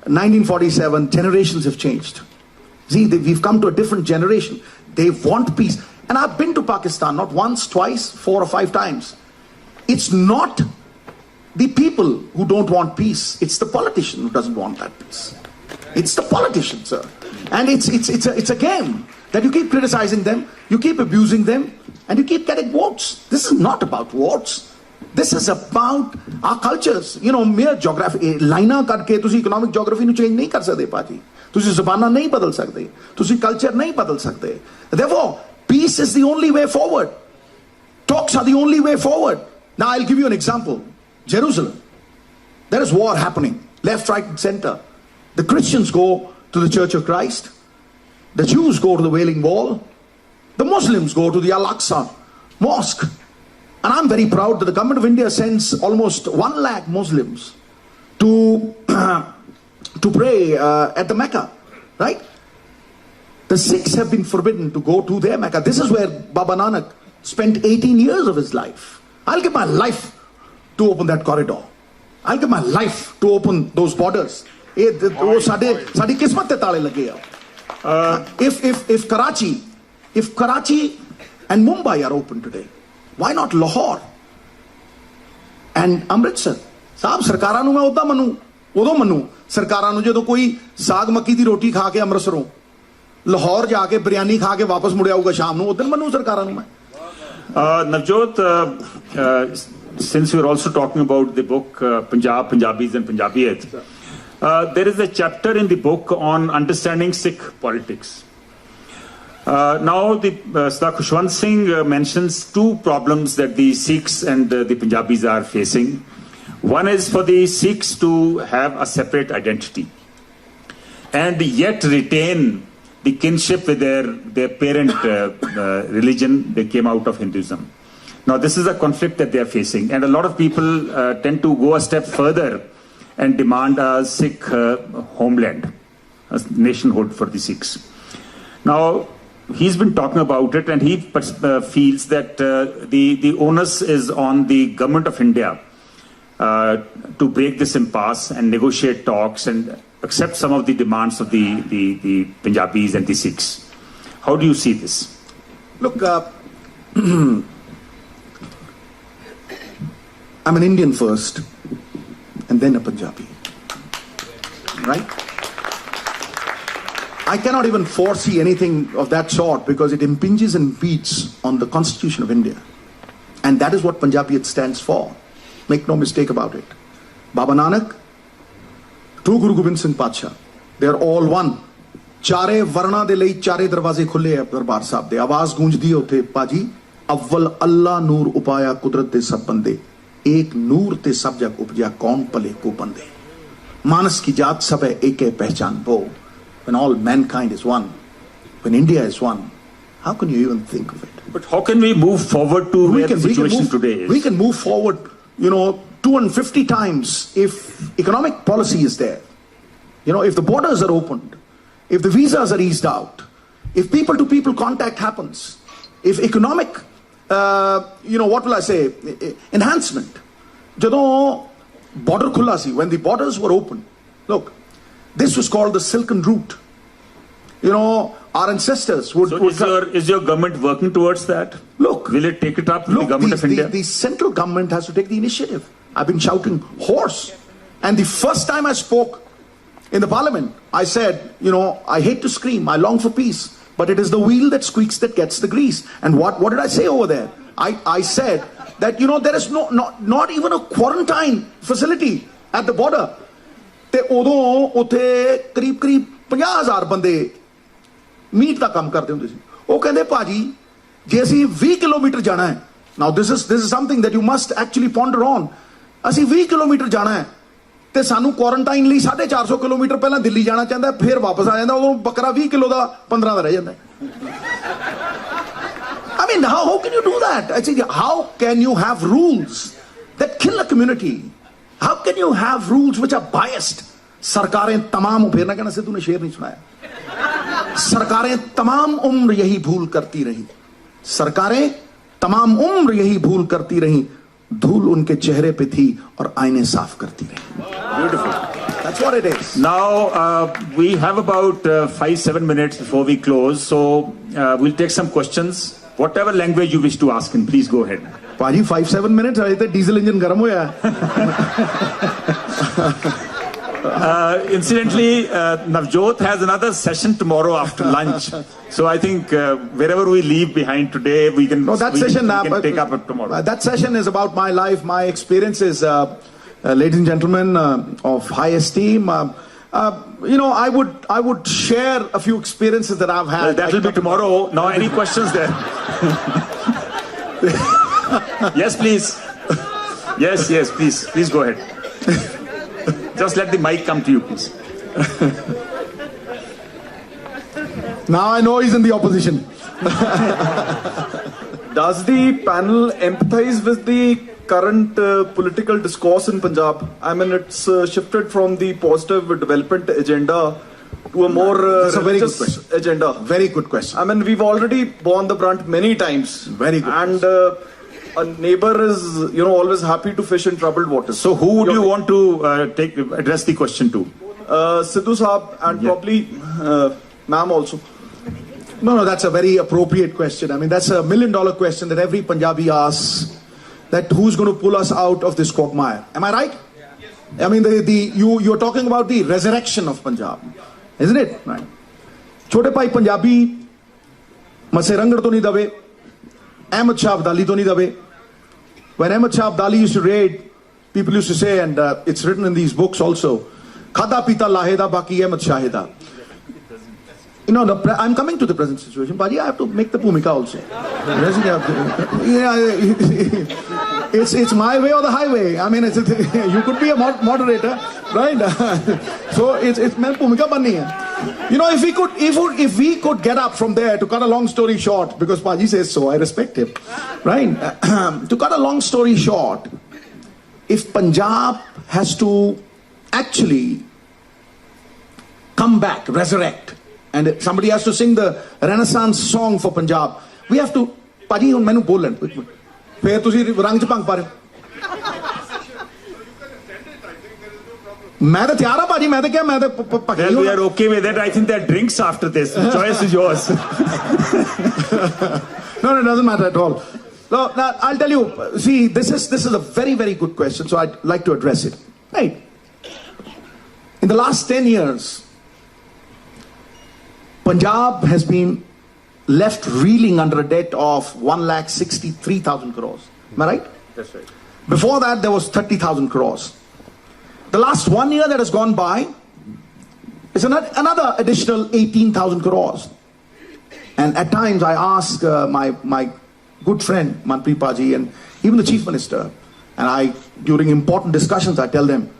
1947, generations have changed. See, we've come to a different generation. They want peace. And I've been to Pakistan, not once, twice, 4 or 5 times. It's not the people who don't want peace. It's the politician who doesn't want that peace. It's the politician, sir. And it's a game that you keep criticizing them, you keep abusing them, and you keep getting votes. This is not about votes. This is about our cultures. Mere geography. Lina karke tusi economic geography nu change nahi kar sakde paji. Tusi zabana nahi badal sakde. Tusi culture nahi badal sakde. Therefore, peace is the only way forward. Talks are the only way forward. Now I'll give you an example. Jerusalem. There is war happening. Left, right, and center. The Christians go to the Church of Christ. The Jews go to the Wailing Wall. The Muslims go to the Al-Aqsa Mosque. And I'm very proud that the government of India sends almost 1 lakh Muslims to pray at the Mecca. Right? The Sikhs have been forbidden to go to their Mecca. This is where Baba Nanak spent 18 years of his life. I'll give my life to open that corridor. I'll give my life to open those borders. If Karachi and Mumbai are open today, why not Lahore and Amritsar? Saab sarkaran nu main udda manu, udo manu sarkaran nu jadon koi saag makki di roti kha ke Amritsarੋਂ Lahore ja ke biryani kha ke wapas mud aauga sham nu udan manu sarkaran nu main. Navjot, since we're also talking about the book Punjab, Punjabis and Punjabiyat, there is a chapter in the book on understanding Sikh politics. Now, Sardar Kishwar Singh mentions 2 problems that the Sikhs and the Punjabis are facing. One is for the Sikhs to have a separate identity and yet retain the kinship with their parent religion. They came out of Hinduism. Now, this is a conflict that they are facing, and a lot of people tend to go a step further and demand a Sikh homeland, a nationhood for the Sikhs. Now, he's been talking about it, and he feels that the onus is on the government of India to break this impasse and negotiate talks and accept some of the demands of the Punjabis and the Sikhs. How do you see this? Look, I'm an Indian first, and then a Punjabi. Right? I cannot even foresee anything of that sort because it impinges and impedes on the Constitution of India. And that is what Punjabiyat stands for. Make no mistake about it. Baba Nanak to Guru Gobind Singh Pacha. They are all one. ਚਾਰੇ ਵਰਨਾ ਦੇ ਲਈ ਚਾਰੇ ਦਰਵਾਜ਼ੇ ਖੁੱਲੇ ਆ ਦਰਬਾਰ ਸਾਹਿਬ ਦੇ ਆਵਾਜ਼ ਗੂੰਜਦੀ ਹੈ ਉੱਥੇ ਭਾਜੀ ਅਵਲ ਅੱਲਾ ਨੂਰ ਉਪਾਇਆ ਕੁਦਰਤ ਦੇ ਸਭ ਬੰਦੇ एक नूर ते सब जग उपजा कौन पले को बंदे मानस की जात सब है एक है पहचान वो when all mankind is one when India is one how can you even think of it but how can we move forward to where the situation today is we can move forward 250 times if economic policy is there if the borders are opened if the visas are eased out if people to people contact happens if economic what will I say enhancement ਜਦੋਂ border ਖੁੱਲਾ ਸੀ when the borders were open look this was called the silken route our ancestors would is your government working towards that look will it take it up with the government of India the central government has to take the initiative I've been shouting hoarse and the first time I spoke in the parliament I said I hate to scream I long for peace but it is the wheel that squeaks that gets the grease and what did I say over there I said that there is not even a quarantine facility at the border ਤੇ ਉਦੋਂ ਉੱਥੇ ਕਰੀਬ 50,000 ਬੰਦੇ meat ਦਾ ਕੰਮ ਕਰਦੇ ਹੁੰਦੇ ਸੀ ਉਹ ਕਹਿੰਦੇ ਭਾਜੀ ਜੇ ਅਸੀਂ 20 ਕਿਲੋਮੀਟਰ ਜਾਣਾ ਹੈ now this is something that you must actually ponder on ਅਸੀਂ 20 ਕਿਲੋਮੀਟਰ ਜਾਣਾ ਹੈ ਤੇ ਸਾਨੂੰ ਕੁਆਰੰਟਾਈਨ ਲਈ 450 ਕਿਲੋਮੀਟਰ ਪਹਿਲਾਂ ਦਿੱਲੀ ਜਾਣਾ ਚਾਹੁੰਦਾ ਫਿਰ ਵਾਪਸ ਆ ਜਾਂਦਾ ਉਦੋਂ ਬੱਕਰਾ 20 ਕਿਲੋ ਦਾ 15 ਦਾ ਰਹਿ ਜਾਂਦਾ I mean how can you do that actually how can you have rules that kill a community how can you have rules which are biased सरकारें तमाम फिर ना कहना सिद्धू ने शेर नहीं सुनाया सरकारें तमाम उम्र यही भूल करती रही सरकारें तमाम उम्र यही भूल करती रही धूल उनके चेहरे पे थी और आईने साफ करती रही beautiful that's what it is now we have about 5-7 minutes before we close so we'll take some questions whatever language you wish to ask in please go ahead पाजी 5-7 minutes अजे ते डीजल इंजन गर्म होया incidentally Navjot has another session tomorrow after lunch so I think wherever we leave behind today we can take up tomorrow that session is about my life my experiences ladies and gentlemen of high esteem I would share a few experiences that I've had. Well, that will be tomorrow. Now, any questions there? Yes, please. Yes, please. Please go ahead. Just let the mic come to you, please. Now I know he's in the opposition. Does the panel empathize with the current political discourse in Punjab? I mean, it's shifted from the positive development agenda to a more religious agenda. Very good question. I mean, we've already borne the brunt many times. Very good. And a neighbor is, always happy to fish in troubled waters. So, who would you want to address the question to? Siddhu Saab and probably ma'am also. No, that's a very appropriate question. I mean, that's $1 million question that every Punjabi asks. That who's going to pull us out of this quagmire? Am I right? Yes. I mean, you're talking about the resurrection of Punjab, isn't it? Right. Chote pai Punjabi mase rangar to nahi dawe, Ahmed Shah Abdali to nahi dawe. When Ahmed Shah Abdali used to raid, people used to say, and it's written in these books also, khada pita laheda baki Ahmed Shahida. I'm coming to the present situation, Baji. I have to make the Bhumika also. It's my way or the highway. I mean, you could be a moderator, right? So it's my Bhumika banni hai. If we could get up from there, to cut a long story short, because Baji says so, I respect him, right? To cut a long story short, if Punjab has to actually come back, resurrect, and somebody has to sing the Renaissance song for Punjab, we have to. Paji, hun mainu bol len. Fir tusi rang ch bhang pa rahe मैं तो तैयार हूं पाजी मैं तो क्या मैं तो well, we are okay with it I think there are drinks after this the choice is yours no it doesn't matter at all so now I'll tell you see this is a very very good question so I'd like to address it right in the last 10 years Punjab has been left reeling under a debt of 1,63,000 crores. Am I right? That's right. Before that, there was 30,000 crores. The last 1 year that has gone by is another additional 18,000 crores. And at times I ask my good friend Mantri Paji and even the Chief Minister, and during important discussions I tell them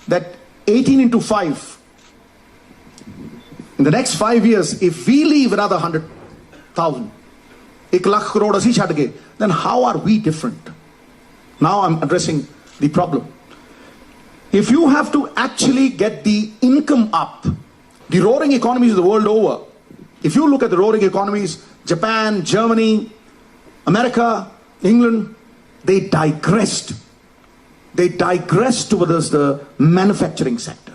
that 18 into 5, in the next 5 years, if we leave another 100,000, 1 lakh crore assi chhad gaye, then how are we different? Now I'm addressing the problem. If you have to actually get the income up, the roaring economies of the world over, if you look at the roaring economies, Japan, Germany, America, England, they digressed. They digressed towards the manufacturing sector.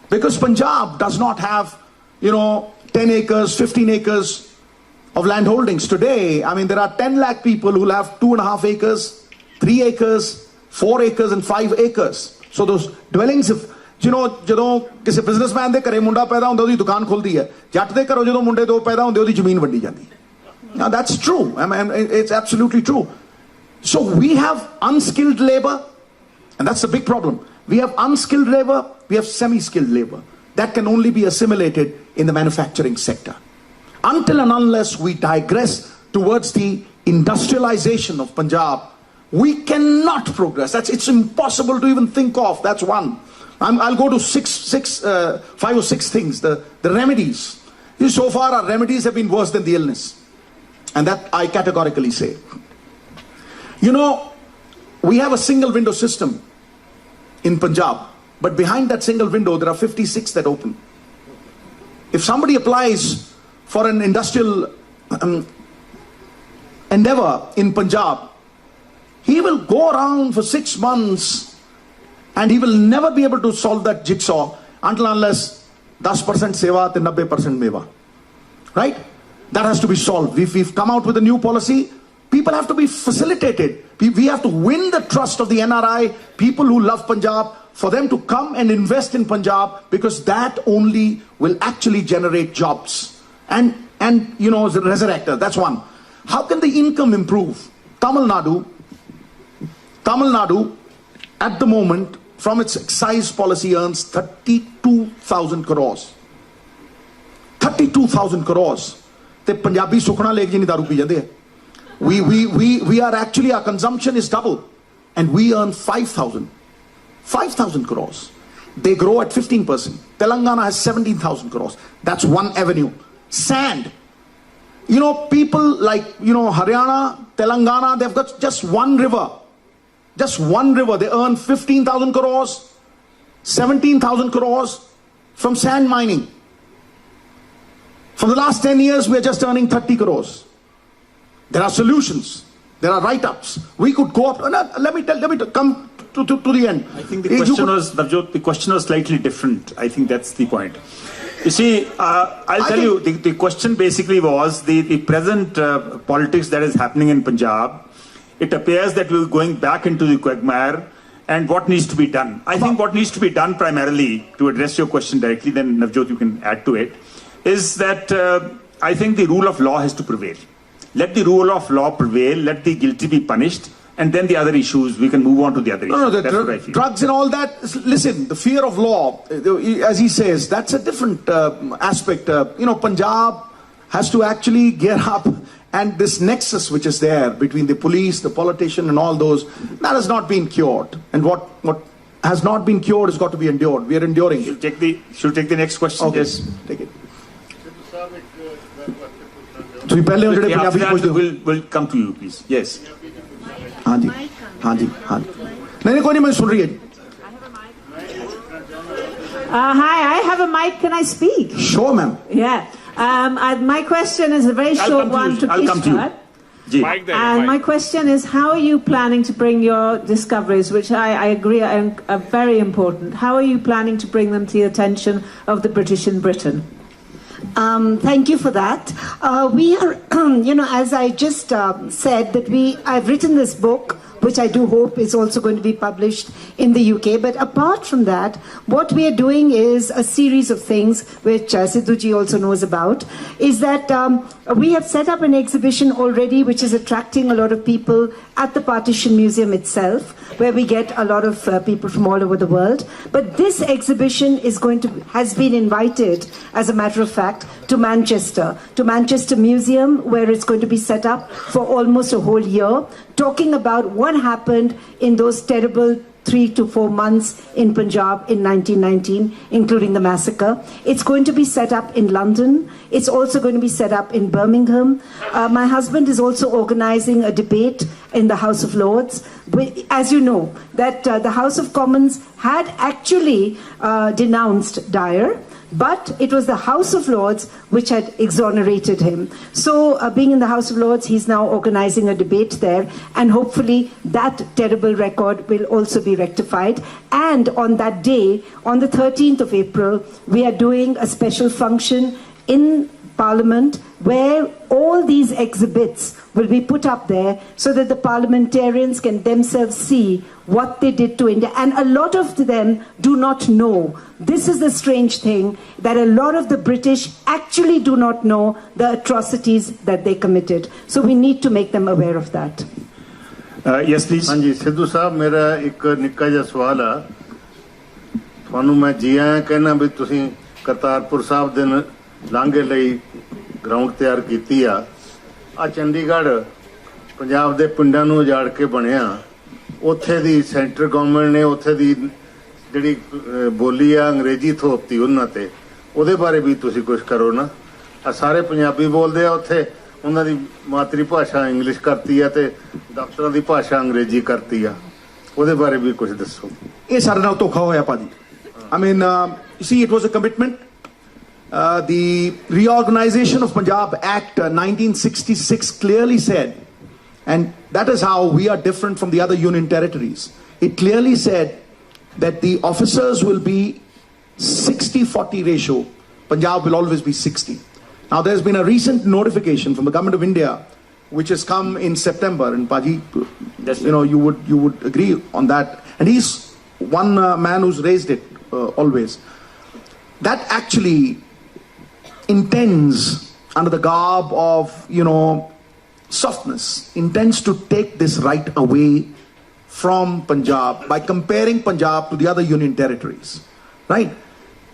Because Punjab does not have, 10 acres, 15 acres of land holdings. Today, I mean, there are 10 lakh people who have 2.5 acres, 3 acres, 4 acres and 5 acres. So those dwellings, ਜਦੋਂ ਕਿਸੇ businessman ਦੇ ਘਰੇ ਮੁੰਡਾ ਪੈਦਾ ਹੁੰਦਾ ਉਹਦੀ ਦੁਕਾਨ ਖੁੱਲਦੀ ਹੈ, ਜੱਟ ਦੇ ਘਰੋਂ ਜਦੋਂ ਮੁੰਡੇ ਦੋ ਪੈਦਾ ਹੁੰਦੇ ਉਹਦੀ ਜ਼ਮੀਨ ਵੰਡੀ ਜਾਂਦੀ ਹੈ. Now that's true. I mean, it's absolutely true. So we have unskilled labor, and that's the big problem. We have unskilled labor, we have semi-skilled labor that can only be assimilated in the manufacturing sector. Until and unless we digress towards the industrialization of Punjab, we cannot progress. It's impossible to even think of. That's one. I'll go to 5 or 6 things. The remedies. So far our remedies have been worse than the illness. And that I categorically say. We have a single window system in Punjab. But behind that single window, there are 56 that open. If somebody applies for an industrial endeavor in Punjab, he will go around for 6 months and he will never be able to solve that jigsaw until unless 10% seva and 90% meva. Right? That has to be solved. We've come out with a new policy. People have to be facilitated. We have to win the trust of the NRI, people who love Punjab, for them to come and invest in Punjab, because that only will actually generate jobs. And as a resurrector, that's one. How can the income improve? Tamil Nadu, at the moment, from its excise policy earns 32,000 crores. 32,000 crores. The Punjabi sukhna lek jini daru pi jande hai. We are actually, our consumption is double. And we earn 5,000 crores. They grow at 15%. Telangana has 17,000 crores. That's one avenue. Sand. People like, Haryana, Telangana, they've got just one river. Just one river. They earn 15,000 crores, 17,000 crores from sand mining. For the last 10 years, we are just earning 30 crores. There are solutions. There are write-ups. We could go up. Let me come to the end. I think the question was, Navjot, the question was slightly different. I think that's the point. You see, I'll tell you, the question basically was the present politics that is happening in Punjab. It appears that we're going back into the quagmire, and what needs to be done. I think what needs to be done primarily, to address your question directly, then Navjot, you can add to it, is that I think the rule of law has to prevail. Let the rule of law prevail, let the guilty be punished, and then the other issues, we can move on to the other issues. That's what I feel. Drugs and all that, listen, the fear of law, as he says, that's a different aspect. Punjab has to actually gear up, and this nexus which is there between the police, the politician and all those, that has not been cured. And what has not been cured has got to be endured. We are enduring. Should we take the next question? Okay. Yes. Take it. So we'll come to you, please. Yes. Hanji. नहीं मैं सुन रही है. Hi, I have a mic. Can I speak? Sure, ma'am. Yeah. My question is a very short one to Kishwar. And my question is, how are you planning to bring your discoveries, which I agree are very important, how are you planning to bring them to the attention of the British in Britain? Thank you for that. We are, as I just said, that I've written this book, which I do hope is also going to be published in the UK. But apart from that, what we are doing is a series of things, which Siddhu ji also knows about, is that we have set up an exhibition already, which is attracting a lot of people at the Partition Museum itself, where we get a lot of people from all over the world. But this exhibition has been invited, as a matter of fact, to Manchester Museum, where it's going to be set up for almost a whole year, talking about what happened in those terrible 3 to 4 months in Punjab in 1919, including the massacre. It's going to be set up in London. It's also going to be set up in Birmingham. My husband is also organizing a debate in the House of Lords. As you know, that the House of Commons had actually denounced Dyer, but it was the House of Lords which had exonerated him. So being in the House of Lords, he's now organizing a debate there, and hopefully that terrible record will also be rectified. And on that day, on the 13th of April, we are doing a special function in Parliament where all these exhibits will be put up there so that the parliamentarians can themselves see what they did to India. And a lot of them do not know. This is the strange thing, that a lot of the British actually do not know the atrocities that they committed. So we need to make them aware of that. Yes, please. Anji, Siddhu sahab, mera ek nikka jiha sawal hai. ਤੁਹਾਨੂੰ ਮੈਂ ਜੀ ਆਇਆਂ ਕਹਿਣਾ ਵੀ ਤੁਸੀਂ ਕਰਤਾਰਪੁਰ ਸਾਹਿਬ ਦੇ ਲਾਂਘੇ ਲਈ ground ਤਿਆਰ ਕੀਤੀ ਆ ਚੰਡੀਗੜ੍ਹ ਪੰਜਾਬ ਦੇ ਪਿੰਡਾਂ ਨੂੰ ਉਜਾੜ ਕੇ ਬਣਿਆ ਉੱਥੇ ਦੀ ਸੈਂਟਰ ਗਵਰਨਮੈਂਟ ਨੇ ਉੱਥੇ ਦੀ ਜਿਹੜੀ ਬੋਲੀ ਆ ਅੰਗਰੇਜ਼ੀ ਥੋਪਤੀ ਉਹਨਾਂ ਤੇ ਉਹਦੇ ਬਾਰੇ ਵੀ ਤੁਸੀਂ ਕੁਝ ਕਰੋ ਨਾ ਸਾਰੇ ਪੰਜਾਬੀ ਬੋਲਦੇ ਆ ਉੱਥੇ ਉਹਨਾਂ ਦੀ ਮਾਤਰੀ ਭਾਸ਼ਾ ਇੰਗਲਿਸ਼ ਕਰਤੀ ਆ ਤੇ ਦਫ਼ਤਰਾਂ ਦੀ ਭਾਸ਼ਾ ਅੰਗਰੇਜ਼ੀ ਕਰਤੀ ਆ ਉਹਦੇ ਬਾਰੇ ਵੀ ਕੁਝ ਦੱਸੋ ਇਹ ਸਾਡੇ ਨਾਲ ਧੋਖਾ ਹੋਇਆ ਭਾਜੀ I mean, you see, it was a commitment. The Reorganization of Punjab Act 1966 clearly said, and that is how we are different from the other union territories. It clearly said that the officers will be 60-40 ratio. Punjab will always be 60. Now, there's been a recent notification from the government of India, which has come in September, and Paji, you would agree on that. And he's one man who's raised it always. That actually intends, under the garb of, softness, intends to take this right away from Punjab by comparing Punjab to the other union territories. Right?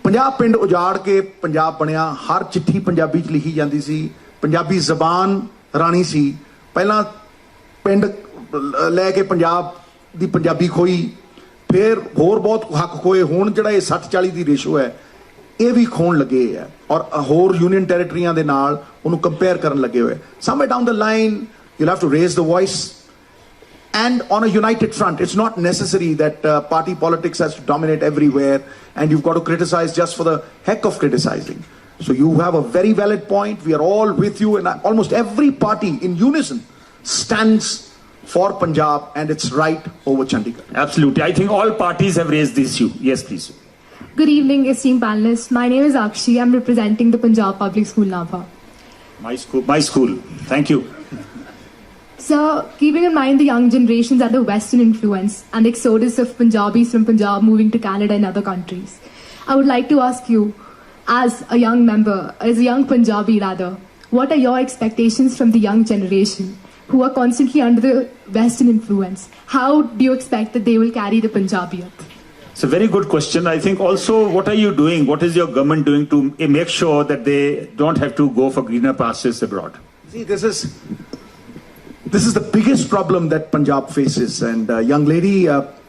Punjab pind ujad ke Punjab baniya, har chithi Punjabi ch likhi jandi si, Punjabi zaban rani si, ਪਹਿਲਾਂ ਪਿੰਡ ਲੈ ਕੇ ਪੰਜਾਬ ਦੀ ਪੰਜਾਬੀ ਖੋਈ ਫਿਰ ਹੋਰ ਬਹੁਤ ਹੱਕ ਖੋਏ ਹੁਣ ਜਿਹੜਾ ਇਹ 60-40 ਦੀ ਰੇਸ਼ੋ ਹੈ ਇਹ ਵੀ ਖੋਣ ਲੱਗੇ ਹੈ ਔਰ ਹੋਰ ਯੂਨੀਅਨ ਟੈਰੀਟਰੀਆਂ ਦੇ ਨਾਲ ਉਹਨੂੰ ਕੰਪੇਅਰ ਕਰਨ ਲੱਗੇ ਹੋਏ somewhere down the line you'll have to raise the voice and on a united front. It's not necessary that party politics has to dominate everywhere and you've got to criticize just for the heck of criticizing. So you have a very valid point. We are all with you, and almost every party in unison stands for Punjab and its right over Chandigarh. Absolutely. I think all parties have raised this issue. Yes, please. Good evening, esteemed panelists. My name is Akshi. I'm representing the Punjab Public School, Napa. My school. Thank you. So, keeping in mind the young generations and the Western influence and exodus of Punjabis from Punjab moving to Canada and other countries, I would like to ask you, as a young member, as a young Punjabi rather, what are your expectations from the young generation who are constantly under the Western influence? How do you expect that they will carry the Punjabiyat? It's a very good question. I think also, what are you doing? What is your government doing to make sure that they don't have to go for greener pastures abroad? See, this is the biggest problem that Punjab faces. And young lady,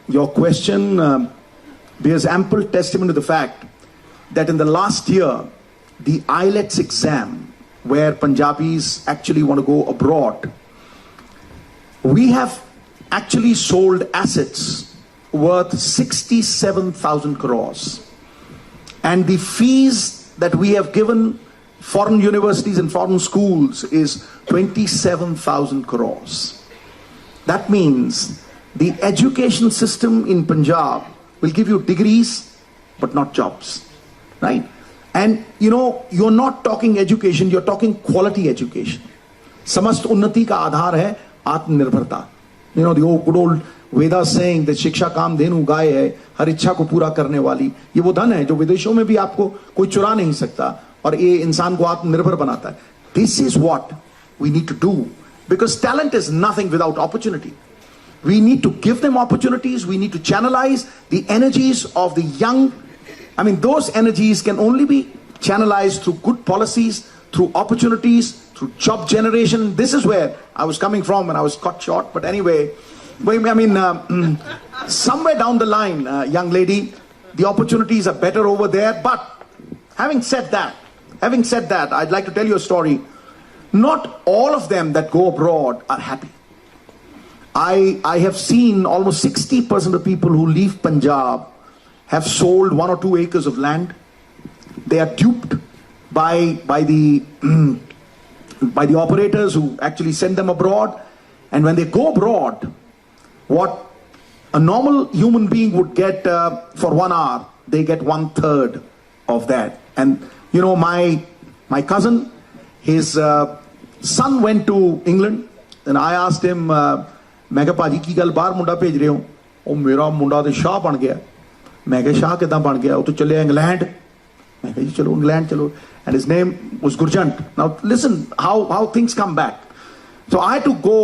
your question bears ample testimony to the fact that in the last year, the IELTS exam, where Punjabis actually want to go abroad, we have actually sold assets worth 67,000 crores. And the fees that we have given foreign universities and foreign schools is 27,000 crores. That means the education system in Punjab will give you degrees, but not jobs. Right? And you're not talking education, you're talking quality education. Samast unnati ka aadhar hai atmanirbharta. The old good old Vedas saying that shiksha kaam denu gaye hai, har ichha ko pura karne wali. Ye wo dhan hai jo videshon mein bhi aapko koi chura nahi sakta aur ye insaan ko atmanirbhar banata hai. This is what we need to do, because talent is nothing without opportunity. We need to give them opportunities. We need to channelize the energies of the young. I mean, those energies can only be channelized through good policies, through opportunities, through job generation. This is where I was coming from when I was cut short. But anyway, I mean, somewhere down the line, young lady, the opportunities are better over there. But having said that, I'd like to tell you a story. Not all of them that go abroad are happy. I have seen almost 60% of people who leave Punjab have sold 1 or 2 acres of land. They are duped by the operators who actually send them abroad. And when they go abroad, what a normal human being would get for 1 hour, they get 1/3 of that. And you know, my cousin, his son went to England, and I asked him, मैं कहा भाजी की गल बाहर मुंडा भेज रहे हो? ओ मेरा मुंडा तो शाह बन गया। मैं कहा शाह किदां बन गया? वो तो चले इंग्लैंड। मैं कहा जी चलो इंग्लैंड चलो। And his name was Gurjant. Now listen how things come back. So I had to go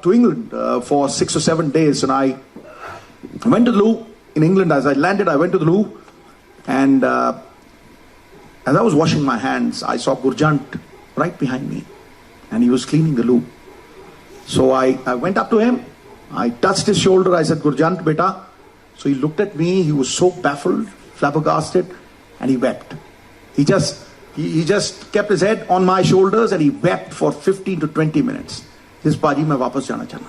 to England for 6 or 7 days, and I went to the Louvre in England. As I landed, I went to the Louvre, and as I was washing my hands, I saw Gurjant right behind me, and he was cleaning the Louvre. So I went up to him, I touched his shoulder, I said, Gurjant, beta. So he looked at me, he was so baffled, flabbergasted, and he wept. He just kept his head on my shoulders and he wept for 15 to 20 minutes. He says, Paji, main wapas jana chahna.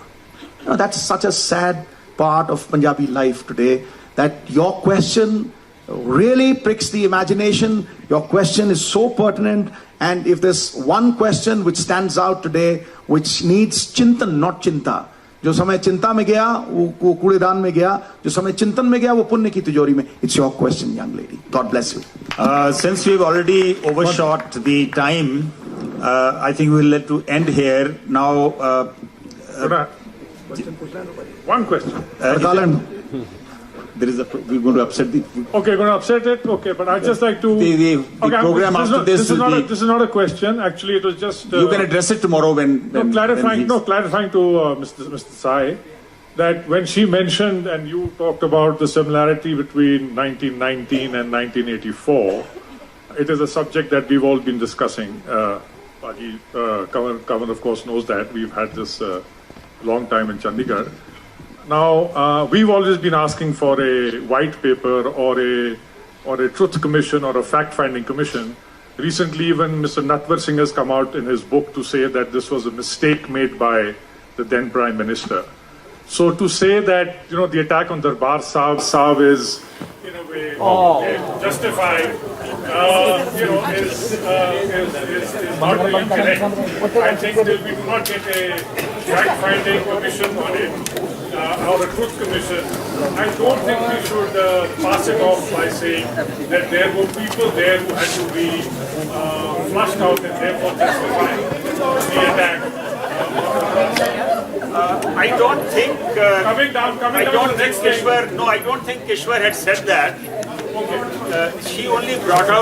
You know, that's such a sad part of Punjabi life today, that your question really pricks the imagination. Your question is so pertinent. And if there's one question which stands out today, which needs chintan, not chinta. जो समय चिंता में गया वो कूड़ेदान में गया, जो समय चिंतन में गया वो पुण्य की तिजोरी में. It's your question, young lady. God bless you. Since we've already overshot the time, I think we'll let to end here now. One question. We're going to upset the. Okay, going to upset it. Okay, but I'd just like to. The program after this. This is not a question. Actually, it was just. You can address it tomorrow when clarifying to Mr. Desai that when she mentioned and you talked about the similarity between 1919 and 1984, it is a subject that we've all been discussing. Kanwar, of course, knows that we've had this long time in Chandigarh. Now, we've always been asking for a white paper or a truth commission or a fact-finding commission. Recently, even Mr. Natwar Singh has come out in his book to say that this was a mistake made by the then Prime Minister. So to say that, the attack on Darbar Sahib is, in a way, justified, is not really correct. I think that we do not get a fact-finding commission on it. Or a truth commission, I don't think we should pass it off by saying that there were people there who had to be flushed out and therefore justify the attack. I don't think. Coming down I don't think Kishwar. No, I don't think Kishwar had said that. Okay. She only brought out.